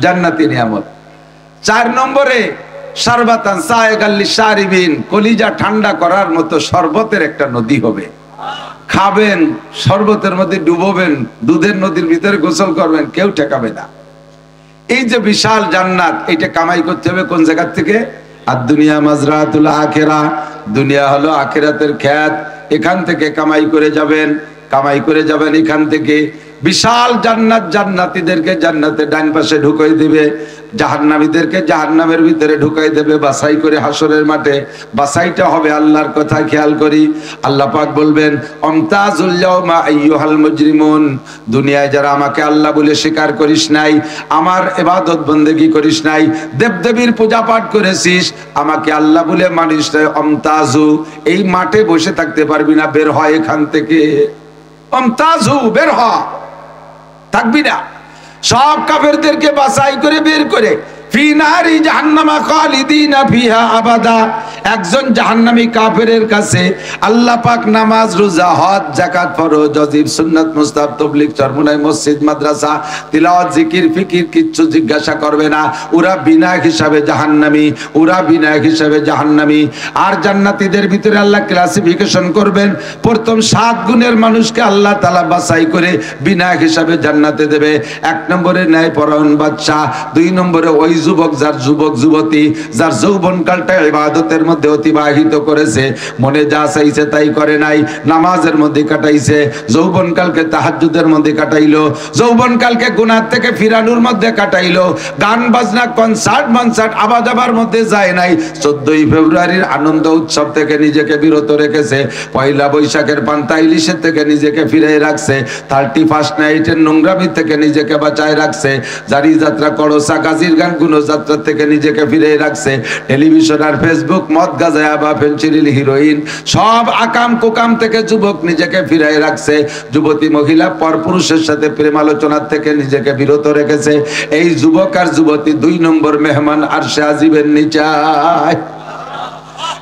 জান্নাতি নিয়ামত। 4 নম্বরে শারবাতান সায়গাল লিশারিবিন, কলিজা ঠান্ডা করার মতো শরবতের একটা নদী হবে। খাবেন, শরবতের মধ্যে ডুবোবেন, দুধের নদীর ভিতরে গোসল করবেন, কেউ ঠেকাবে না। এই যে বিশাল জান্নাত, এটা কামাই করতে হবে কোন জায়গা থেকে? আর দুনিয়া মাজরাতুল আখিরা, দুনিয়া হলো আখিরাতের ক্ষেত, এখান থেকে কামাই করে যাবেন, কামাই করে যাবেন এখান থেকে। বিশাল জান্নাত, জান্নাতীদেরকে জান্নাতে ডান পাশে ঢুকাই দিবে, জাহান্নামীদেরকে জাহান্নামের ভিতরে ঢুকাই দেবে, বাছাই করে হাসরের মাঠে। বাছাইটা হবে আল্লাহর কথা খেয়াল করি। আল্লাহ পাক বলবেন, আমতাজুল ইয়াউমা আইয়ুহাল মুজরিমুন, দুনিয়ায় যারা আমাকে আল্লাহ বলে স্বীকার করিস নাই, আমার ইবাদত বন্দেগী করিস নাই, দেবদেবীর পূজা পাঠ করেছিস, আমাকে আল্লাহ বলে মানিস নাই, আমতাজু, এই মাঠে বসে থাকতে পারবি না, বের হয় এখান থেকে। আমতাজু, বের হ, থাকবি না। সব কাফেরদেরকে বাছাই করে বের করে ফি নারি জাহান্নামা খালিদিনা ফিহা আবাদা, একজন জাহান্নামী কাফেরের কাছে আল্লাহ পাক নামাজ, রোজা, হজ, যাকাত, ফরজ, ওয়াজিব, সুন্নাত, মুস্তাহাব, তাবলীগ, চরমোনাই, মসজিদ, মাদ্রাসা, তিলাওয়াত, জিকির, ফিকির কিচ্ছু জিজ্ঞাসা করবে না। ওরা বিনা হিসাবে জাহান্নামী, ওরা বিনা হিসাবে জাহান্নামী। আর জান্নাতীদের ভিতরে আল্লাহ ক্লাসিফিকেশন করবেন, প্রথম 7 গুণের মানুষকে আল্লাহ তাআলা বাছাই করে বিনা হিসাবে জান্নাতে দেবে। 1 নম্বরে ন্যায়পরায়ণ বাদশা, 2 নম্বরে ওই যুবক, যার যুবক যুবতী, যার যৌবনকালটা ইবাদতের মধ্যে অতিবাহিত করেছে, মনে যা চাইছে তাই করে নাই, নামাজের মধ্যে কাটাইছে, যৌবনকালকে তাহাজ্জুদের মধ্যে কাটাইলো, যৌবনকালকে গুনাহ থেকে ফিরানোর মধ্যে কাটাইলো, গান বাজনা, কনসার্ট মনসার্ট, আবাদাবার মধ্যে যায় নাই, 14ই ফেব্রুয়ারির আনন্দ উৎসব থেকে নিজেকে বিরত রেখেছে, পয়লা বৈশাখের পান্তা ইলিশের থেকে নিজেকে ফিরে রাখছে, 31st নাইটের নোংরামি থেকে নিজেকে বাঁচায় রাখছে, জারি যাত্রা, করসা, গাজীর গান, গুণযাত্রা থেকে নিজেকে ফিরে রাখছে, টেলিভিশন আর ফেসবুক, মদ গাঁজা বা ফেনসিডিল হিরোইন সব আকাম কুকাম থেকে যুবক নিজেকে ফিরে রাখছে। যুবতী মহিলা পরপুরুষের সাথে প্রেম আলোচনার থেকে নিজেকে বিরত রেখেছে। এই যুবক আর যুবতী 2 নম্বর মেহমান আরশে আজিমের নিচায়।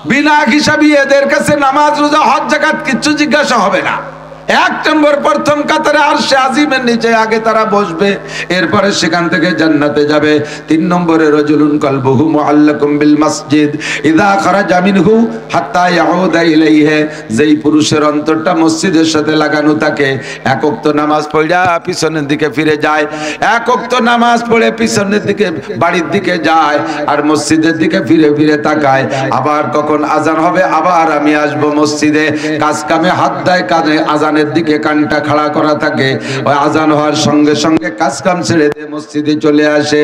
বিনা হিসাবি এদের কাছে নামাজ রোজা হজ যাকাত কিচ্ছু জিজ্ঞাসা হবে না। 1 নম্বর প্রথম কাতারে আরশে আজিমের নিচে আগে তারা বসবে, এরপরে সেখান থেকে জান্নাতে যাবে। 3 নম্বরে রাজুলুন কলবুহু মুআল্লাকুম বিল মসজিদ ইযা খারাজা মিনহু হাত্তা ইয়াউদা ইলাইহি, যেই পুরুষের অন্তরটা মসজিদের সাথে লাগানো থাকে, 1 ওয়াক্ত নামাজ পড়া পিছনের দিকে ফিরে যায়, 1 ওয়াক্ত নামাজ পড়ে পিছনের দিকে বাড়ির দিকে যায়, আর মসজিদের দিকে ফিরে ফিরে তাকায়, আবার কখন আজান হবে, আবার আমি আসব মসজিদে। কাজ কামে হাত দেয়, কানে আজান দিকে কানটা খাড়া করা থাকে, ওই আজান হওয়ার সঙ্গে সঙ্গে কাজ কাম ছেড়ে দিয়ে মসজিদে চলে আসে।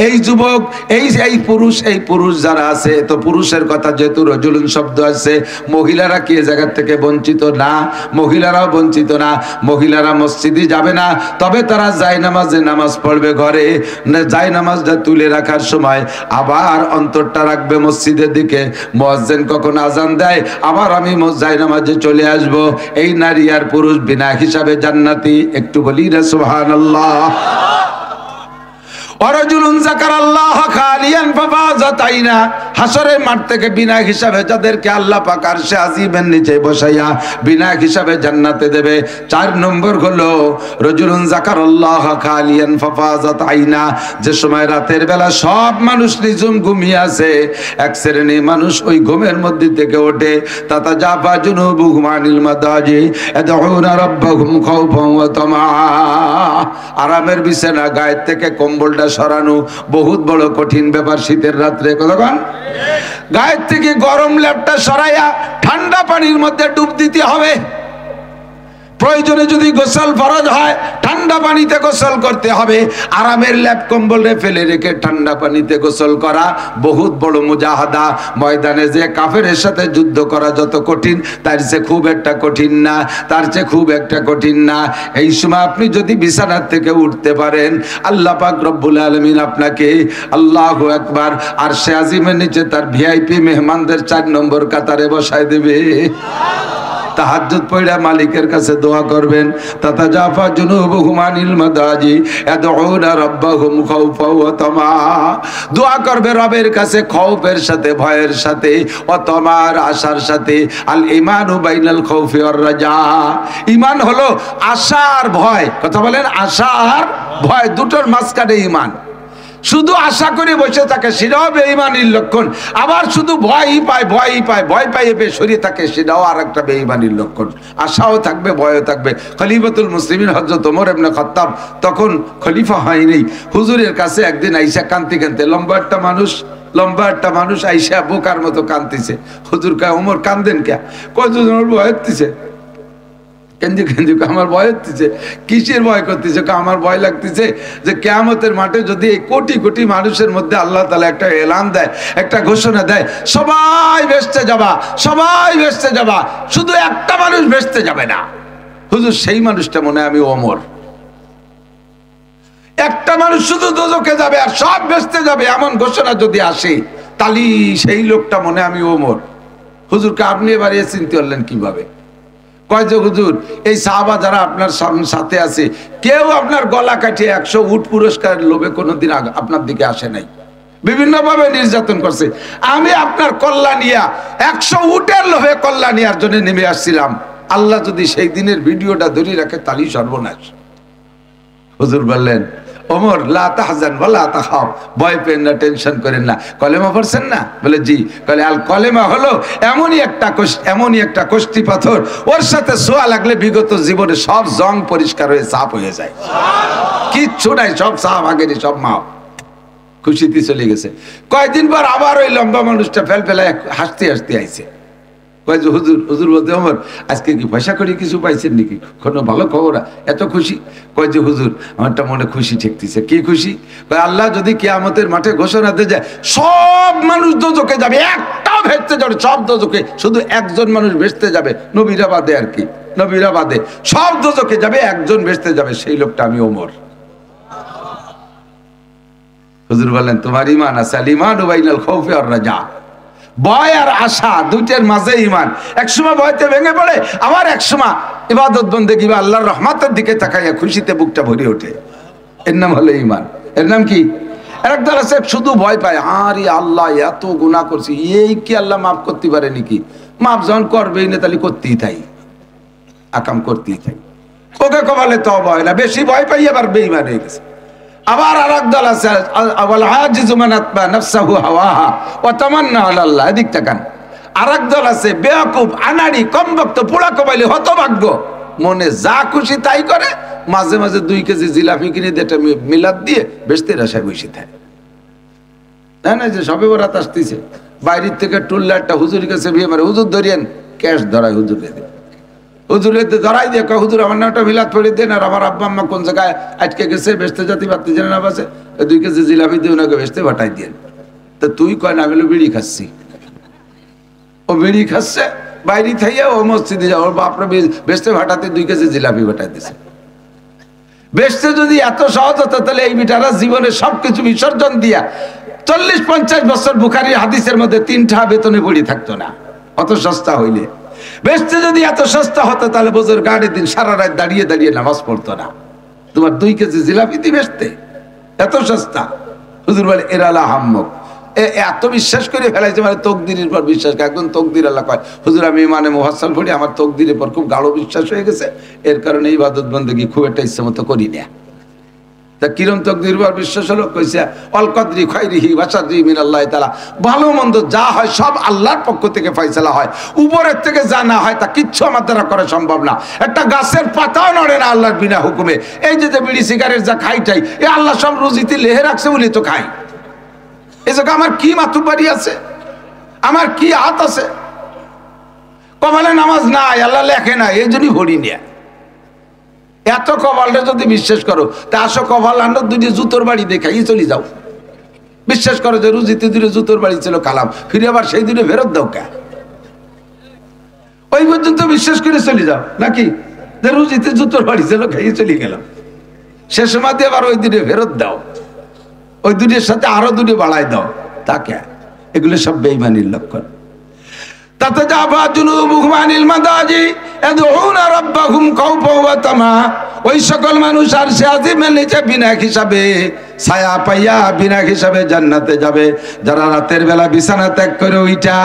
এই যুবক, এই পুরুষ যারা আছে, তো পুরুষের কথা যেহেতু রজুলুন শব্দ আছে, মহিলারা কি জায়গা থেকে বঞ্চিত না? মহিলারাও বঞ্চিত না। মহিলারা মসজিদে যাবে না, তবে তারা জায়নামাজে নামাজ পড়বে ঘরে। জায়নামাজটা তুলে রাখার সময় আবার অন্তরটা রাখবে মসজিদের দিকে। মুয়াজ্জিন কখন আজান দেয়, আবার আমি জায়নামাজে চলে আসব। এই নারী আর পুরুষ বিনা হিসাবে জান্নাতি। একটু বলি না সুবহানাল্লাহ। ওয়ারাজুলুন যাকারাল্লাহ খালিয়ান ফাফাযাত আইনা, হাসরের মাঠ থেকে বিনা হিসাবে যাদেরকে আল্লাহ পাক আরশে আজিমের নিচে বসাইয়া বিনা হিসাবে জান্নাতে দেবে। 4 নম্বর হলো রাজুলুন যাকারাল্লাহ খালিয়ান ফাফাযাত আইনা, যে সময় রাতের বেলা সব মানুষ নিঝুম ঘুমিয়ে আছে, এক শ্রেণীর মানুষ ওই ঘুমের মধ্যে থেকে ওঠে। তাতাজাফা জুনুবুহুম আনিল মাদাজি ইয়াদউনা রাব্বাহুম খাউফান ওয়া তামা, আরামের বিছানা গায়ের থেকে কম্বলটা সরানো বহুত বড় কঠিন ব্যাপার। শীতের রাত্রে কতক্ষণ গায়ের থেকে গরম লেপটা সরাইয়া ঠান্ডা পানির মধ্যে ডুব দিতে হবে। প্রয়োজনে যদি গোসল ফরজ হয়, ঠান্ডা পানিতে গোসল করতে হবে। আরামের ল্যাপ কম্বলে ফেলে রেখে ঠান্ডা পানিতে গোসল করা বহুত বড় মুজাহাদা। ময়দানে যে কাফেরের সাথে যুদ্ধ করা যত কঠিন, তার চেয়ে খুব একটা কঠিন না, তার চেয়ে খুব একটা কঠিন না। এই সময় আপনি যদি বিছানার থেকে উঠতে পারেন, আল্লাহ পাক রব্বুল আলামিন আপনাকে, আল্লাহু আকবার, আরশে আজিমের নিচে তার ভিআইপি মেহমানদের 4 নম্বর কাতারে বসায় দেবে। তাহাজ্জুদ পড়া মালিকের কাছে দোয়া করবেন। তাতাজাফা জুনুবুহুম আনিল মাদাজি ইয়াদউনা রাব্বাহুম খাউফা ওয়া তামা, দোয়া করবে রবের কাছে খৌফের সাথে, ভয়ের সাথে, ওয়া তামার আশার সাথে। আল ঈমানু বাইনাল খাউফি ওয়ার রাজা, ঈমান হলো আশা আর ভয়। কথা বলেন, আশা আর ভয় দুটোর মাঝখানে ঈমান। শুধু আশা করে বসে থাকে সেটাও বেঈমানির লক্ষণ, আবার শুধু ভয়ই পায় সরিয়ে থাকে সেটাও আর একটা বেঈমানির লক্ষণ। আশাও থাকবে, ভয়ও থাকবে। খলিফাতুল মুসলিমিন হযরত ওমর ইবনে খাত্তাব তখন খলিফা হয়নি, হুজুরের কাছে একদিন আইসা কাঁদতে লম্বা একটা মানুষ আইসা বোকার মতো কাঁদতেছে। হুজুর কয়, ওমর কান্দেন কে? কয়, ভয় হচ্ছে। কেন্দ্র আমার ভয় হচ্ছে। কিসের ভয় করতেছে? আমার ভয় লাগতেছে যে কিয়ামতের মাঠে যদি এই কোটি কোটি মানুষের মধ্যে আল্লাহ তাআলা একটা এলান দেয়, একটা ঘোষণা দেয়, সবাই ভেস্তে যাবা, সবাই ভেস্তে যাবা, শুধু একটা মানুষ ভেস্তে যাবে না। হুজুর, সেই মানুষটা মনে হয় আমি ওমর। একটা মানুষ শুধু দোজখে যাবে আর সব ভেস্তে যাবে, এমন ঘোষণা যদি আসে, তাহলে সেই লোকটা মনে হয় আমি ওমর। হুজুরকে আপনি এবারে চিনতে পারলেন কিভাবে? কয় যে হুজুর, এই সাহাবা যারা আপনার সাথে আছে, কেউ আপনার গলা কাটিয়ে 100 উট পুরস্কারের লোভে কোনোদিন আপনার দিকে আসে নাই, বিভিন্ন ভাবে নির্যাতন করছে। আমি আপনার কল্যাণিয়া 100 উটের লোভে কল্যাণিয়ার জন্য নেমে আসছিলাম। আল্লাহ যদি সেই দিনের ভিডিওটা ধরে রাখে, তাহলেই সর্বনাশ। হুজুর বললেন, ওমর লা তাহজান ওয়া লা তাখাফ, ভয় পেন না, টেনশন করেন না। কলেমা পড়ছেন না? বলে জি। বলে আল কলেমা হলো এমনই একটা কষ্টি পাথর, ওর সাথে ছোঁয়া লাগলে বিগত জীবনে সব জং পরিষ্কার হয়ে সাফ হয়ে যায়, কিচ্ছু নাই, সব সাফ, আগের সব মাপ। খুশিতে চলে গেছে। কয়েকদিন পর আবার ওই লম্বা মানুষটা ফেলায় হাসতে আইছে। কয় যে হুজুর বলতে, ওমর আজকে কি পয়সা করে কিছু পাইছেন নাকি? কোনো ভালো খবর? এত খুশি? কয় যে হুজুর, আমারটা মনে খুশি ঠেকতেছে। কি খুশি? কয় আল্লাহ যদি কিয়ামতের মাঠে ঘোষণা দিয়ে যায়, সব মানুষ দোজখে যাবে, একটাও ভেস্তে যাবে, সব দোজখে, শুধু একজন মানুষ ভেস্তে যাবে, নবীরা বাদে আর কি, নবীরা বাদে সব দোজখে যাবে, একজন ভেস্তে যাবে, সেই লোকটা আমি ওমর। হুজুর বলেন তোমার ইমান আছে, আল ঈমানু বাইনাল খাউফি ওয়ার রাজা, ভয় আর আশা দুইটার মাঝে ইমান। একসময় ভয়তে ভেঙে পড়ে, আবার একসময় ইবাদত বন্দেগী বা আল্লাহর রহমতের দিকে তাকাইয়া খুশিতে বুকটা ভরে ওঠে। এর নাম হলো ইমান। এর নাম কি? একদল আছে শুধু ভয় পায়, আরে আল্লাহ এত গুনাহ করছি, এই কি আল্লাহ মাফ করতে পারে নাকি? মাফ যখন করবেই না তাহলে করতেই থাই, আকাম করতেই থাই। ওকে কপালে তওবা হয় না, বেশি ভয় পাই আবার বেঈমান হয়ে গেছে। আবার আরেক দল আছে, আওয়াল আজিজু মান আতবা নাফসাহু হাওয়াহা ওয়া তামান্না আলাল্লাহ, এদিক তাকান। আরেক দল আছে বেয়াকুব, আনাড়ি, কমবক্ত, পোড়া কপালি, হতভাগ্য, মনে যা খুশি তাই করে, মাঝে মাঝে 2 কেজি জিলাপি কিনে দেটা মিলাদ দিয়ে বেশতের আশায় বসে থাকে। তাই না? যে সবে বরাত আসতেছে, বাইরের থেকে টুল্লা একটা হুজুরের কাছে বিয়ে মারে, হুজুর ধরিয়েন, ক্যাশ ধরায় হুজুরে দেয়, হুজুরে ধরাই দিয়ে কয় হুজুর আমার নামটা মিলাদ পড়ে দেন, আর আমার আব্বা আম্মা কোন জায়গায় আটকে গেছে, বেচতে জাতি বাড়তে জানে না বাসে, 2 কেজি জিলাপি দিয়ে ওনাকে বেচতে পাঠাই দিয়ে। তা তুই কয় না, আমি বিড়ি খাচ্ছি। ও বিড়ি খাচ্ছে বাইরে থেকে, ও মসজিদে যাও, ওর বাপরা বেচতে ভাটাতে 2 কেজি জিলাপি পাঠাই দিছে। বেচতে যদি এত সহজ হতো তাহলে এই বিটারা জীবনে সবকিছু বিসর্জন দিয়া 40-50 বছর বুখারীর হাদিসের মধ্যে 3টা বেতনে পড়ে থাকতো না, অত সস্তা হইলে। বেচতে যদি এত সস্তা হতো তাহলে বছর গাড়ির দিন সারা রাত দাঁড়িয়ে দাঁড়িয়ে নামাজ পড়তো না। তোমার 2 কেজি জিলাপি দিয়ে বেচতে এত সস্তা। হুজুর বলে এরালা হাম্মক, এত বিশ্বাস করে ফেলাইছে, মানে তকদিরের পর বিশ্বাস। একজন তকদির আল্লাহ কয়, হুজুর আমি মানে মুফাসসাল পড়ি, আমার তকদিরের পর খুব গাঢ় বিশ্বাস হয়ে গেছে, এর কারণে ইবাদত বন্দেগী খুব একটা ইচ্ছা মতো করি না। তা কিরম তকদির পর বিশ্বাস হলো? কইছে অল কদরি খাইরিহি ওয়া শাররিহি মিনাল্লাহি তাআলা, ভালো মন্দ যা হয় সব আল্লাহর পক্ষ থেকে ফয়সালা হয়, উপরের থেকে যা না হয় তা কিচ্ছু আমার দ্বারা করা সম্ভব না। একটা গাছের পাতাও নড়ে না আল্লাহর বিনা হুকুমে। এই যে বিড়ি সিগারেট যা খাইটাই, এ আল্লাহ সব রুজিতে লেহে রাখছে বলি তো খাই। এই জায়গা আমার কি মাতুবাড়ি আছে, আমার কি হাত আছে? কপালে নামাজ নাই, আল্লাহ লেখে না, এই জন্যই ভরি নিয়ে। এত কপালটা যদি বিশ্বাস করো, তা আসো কপাল আনো 2টি জুতোর বাড়ি দেখাই চলে যাও। বিশ্বাস করো যে রুজিতে 2 জুতোর বাড়ি ছিল, কালাম ফিরে আবার সেই 2 ফেরত দাও কে? ওই পর্যন্ত বিশ্বাস করে চলে যাও নাকি? যে রুজিতে জুতোর বাড়ি ছিল, খাইয়ে চলে গেলাম, শেষ সময় আবার ওই 2 ফেরত দাও, ওই 2 সাথে আরো 2 বাড়াই দাও, তাকে। এগুলো সব বেঈমানির লক্ষণ। তাতাজাফা জুনুবুহুম আনিল মাদাজি ইয়াদউনা রাব্বাহুম খাওফান ওয়া তামা, ওই সকল মানুষ আরশে আজিমের নিচে বিনা হিসাবে ছায়া পাইয়া বিনা হিসাবে জান্নাতে যাবে, যারা রাতের বেলা বিছানা ত্যাগ করে ওইটা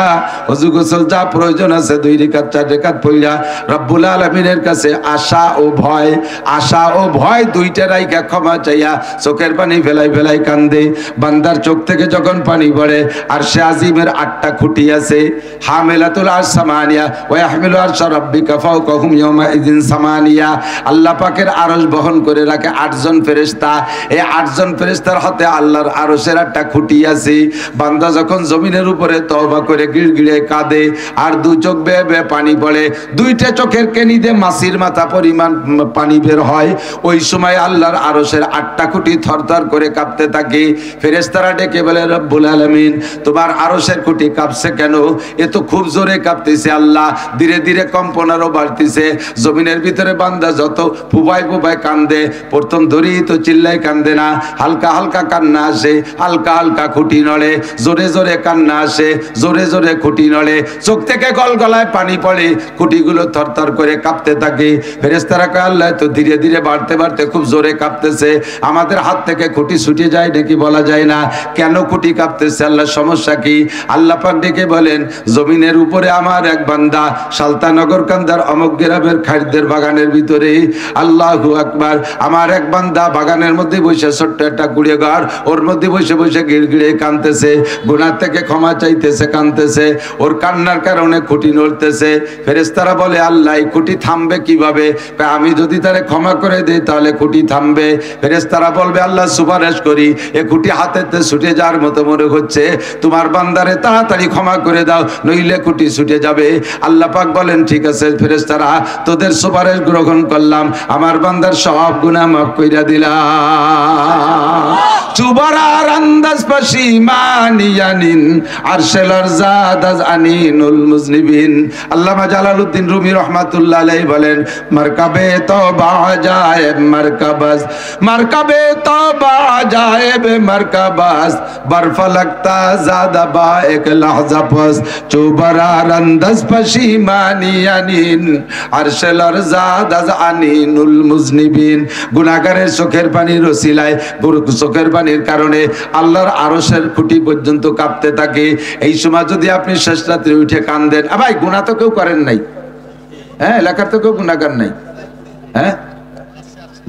ওযু গোসল যা প্রয়োজন আছে 2 রাকাত 4 রাকাত পড়িয়া রব্বুল আলামিনের কাছে আশা ও ভয়, আশা ও ভয় 2টা রাইখা ক্ষমা চাইয়া চোখের পানি ফেলাই ফেলাই কান্দে। বান্দার চোখ থেকে যখন পানি পড়ে, আরশে আজিমের 8টা খুঁটি আছে, হামিলাতুল আরশ সামানিয়া ওয়া ইয়াহমিলু আরশা রাব্বিকা ফাওকাহুম ইয়াওমা ইযিন সামানিয়া, আল্লাহ পাকের আরশ বহন করে রাখে 8 জন ফেরেশতা। এই 8 জন ফেরেশতার হাতে আল্লাহর আরশের 8টা খুঁটি আছে। বান্দা যখন জমিনের উপরে তওবা করে গিড়গিড়ে কাঁদে আর 2 চোখ বেয়ে বেয়ে পানি পড়ে, 2টা চোখের কেনিতে মাছির মাথা পরিমাণ পানি বের হয়, ওই সময় আল্লাহর আরশের 8টা খুঁটি থরথর করে কাঁপতে থাকে। ফেরেশতারা ডেকে বলে, রব্বুল আলামিন তোমার আরশের খুঁটি কাঁপছে কেন? এ তো খুব জোরে কাঁপতেছে আল্লাহ, ধীরে ধীরে কম্পন আরো বাড়তেছে। জমিনের ভিতরে বান্দা যত ফুবাই ফুবাই কান্দে, প্রথম ধরেই তো চিল্লাই কান্দে না, হালকা হালকা কান্না আসে, হালকা হালকা খুঁটি নড়ে, জোরে জোরে কান্না আসে, জোরে জোরে খুঁটি নড়ে, চোখ থেকে গলগলায় পানি পড়ে, খুঁটিগুলো থরথর করে কাঁপতে থাকে। ফেরেশতারা কয় আল্লাহ তো ধীরে ধীরে বাড়তে বাড়তে খুব জোরে কাঁপতেছে, আমাদের হাত থেকে খুঁটি ছুটে যায় নাকি বলা যায় না, কেন খুঁটি কাঁপতেছে আল্লাহ, সমস্যা কি? আল্লাহ পাক ডেকে বলেন, জমিনের উপরে আমার এক বান্দা সালতানগর কান্দার অমুক গ্রামের খাদ্যের বাগানের ভিতরে, আল্লাহু আকবার, আমার এক বান্দা বাগানের মধ্যে বসে, ছোট্ট একটা কুড়িয়ে ঘর, ওর মধ্যে বসে বসে গিড়গিড়ে কাঁদতেছে, গুনাহ থেকে ক্ষমা চাইতেছে, কাঁদতেছে, ওর কান্নার কারণে খুঁটি নড়তেছে। ফেরেশতারা বলে আল্লাহ এই খুঁটি থামবে কিভাবে? আমি যদি তারে ক্ষমা করে দেই তাহলে খুঁটি থামবে। ফেরেশতারা বলবে আল্লাহ সুপারিশ করি, এ খুঁটি হাতেতে ছুটে যাওয়ার মতো মনে হচ্ছে, তোমার বান্দারে তাড়াতাড়ি ক্ষমা করে দাও, নইলে খুঁটি ছুটে যাবে। আল্লাহ পাক বলেন ঠিক আছে ফেরেশতারা, তোদের সুপারিশ গ্রহণ করলাম, আমার বান্দার সব গুনাহ মাফ কইরা দিলাম। চুবারার আন্দাজ পশিমানিয়ানিন আরশেলার জাদাজ আনিনুল মুজনিবিন। আল্লামা জালালউদ্দিন রুমি রাহমাতুল্লাহ আলাইহি বলেন, মারকাবে তওবা আজায়েব মারকাবাস, মারকাবে তওবা আজায়েব মারকাবাস, বরফা লাগতা জাদা বা এক লাহজা পাস, চুবারার আন্দাজ পশিমানিয়ানিন আরশেলার জাদাজ আনিনুল মুজনিবিন। গুনাহগারের চোখের পানির ওসিলায়, চোখের পানির কারণে আল্লাহর আরশের খুঁটি পর্যন্ত কাঁপতে থাকে। এই সময় যদি আপনি শেষ রাত্রে উঠে কান্দেন, ভাই গুনাহ তো কেউ করেন নাই, হ্যাঁ এলাকার তো কেউ গুনাহগার নাই, হ্যাঁ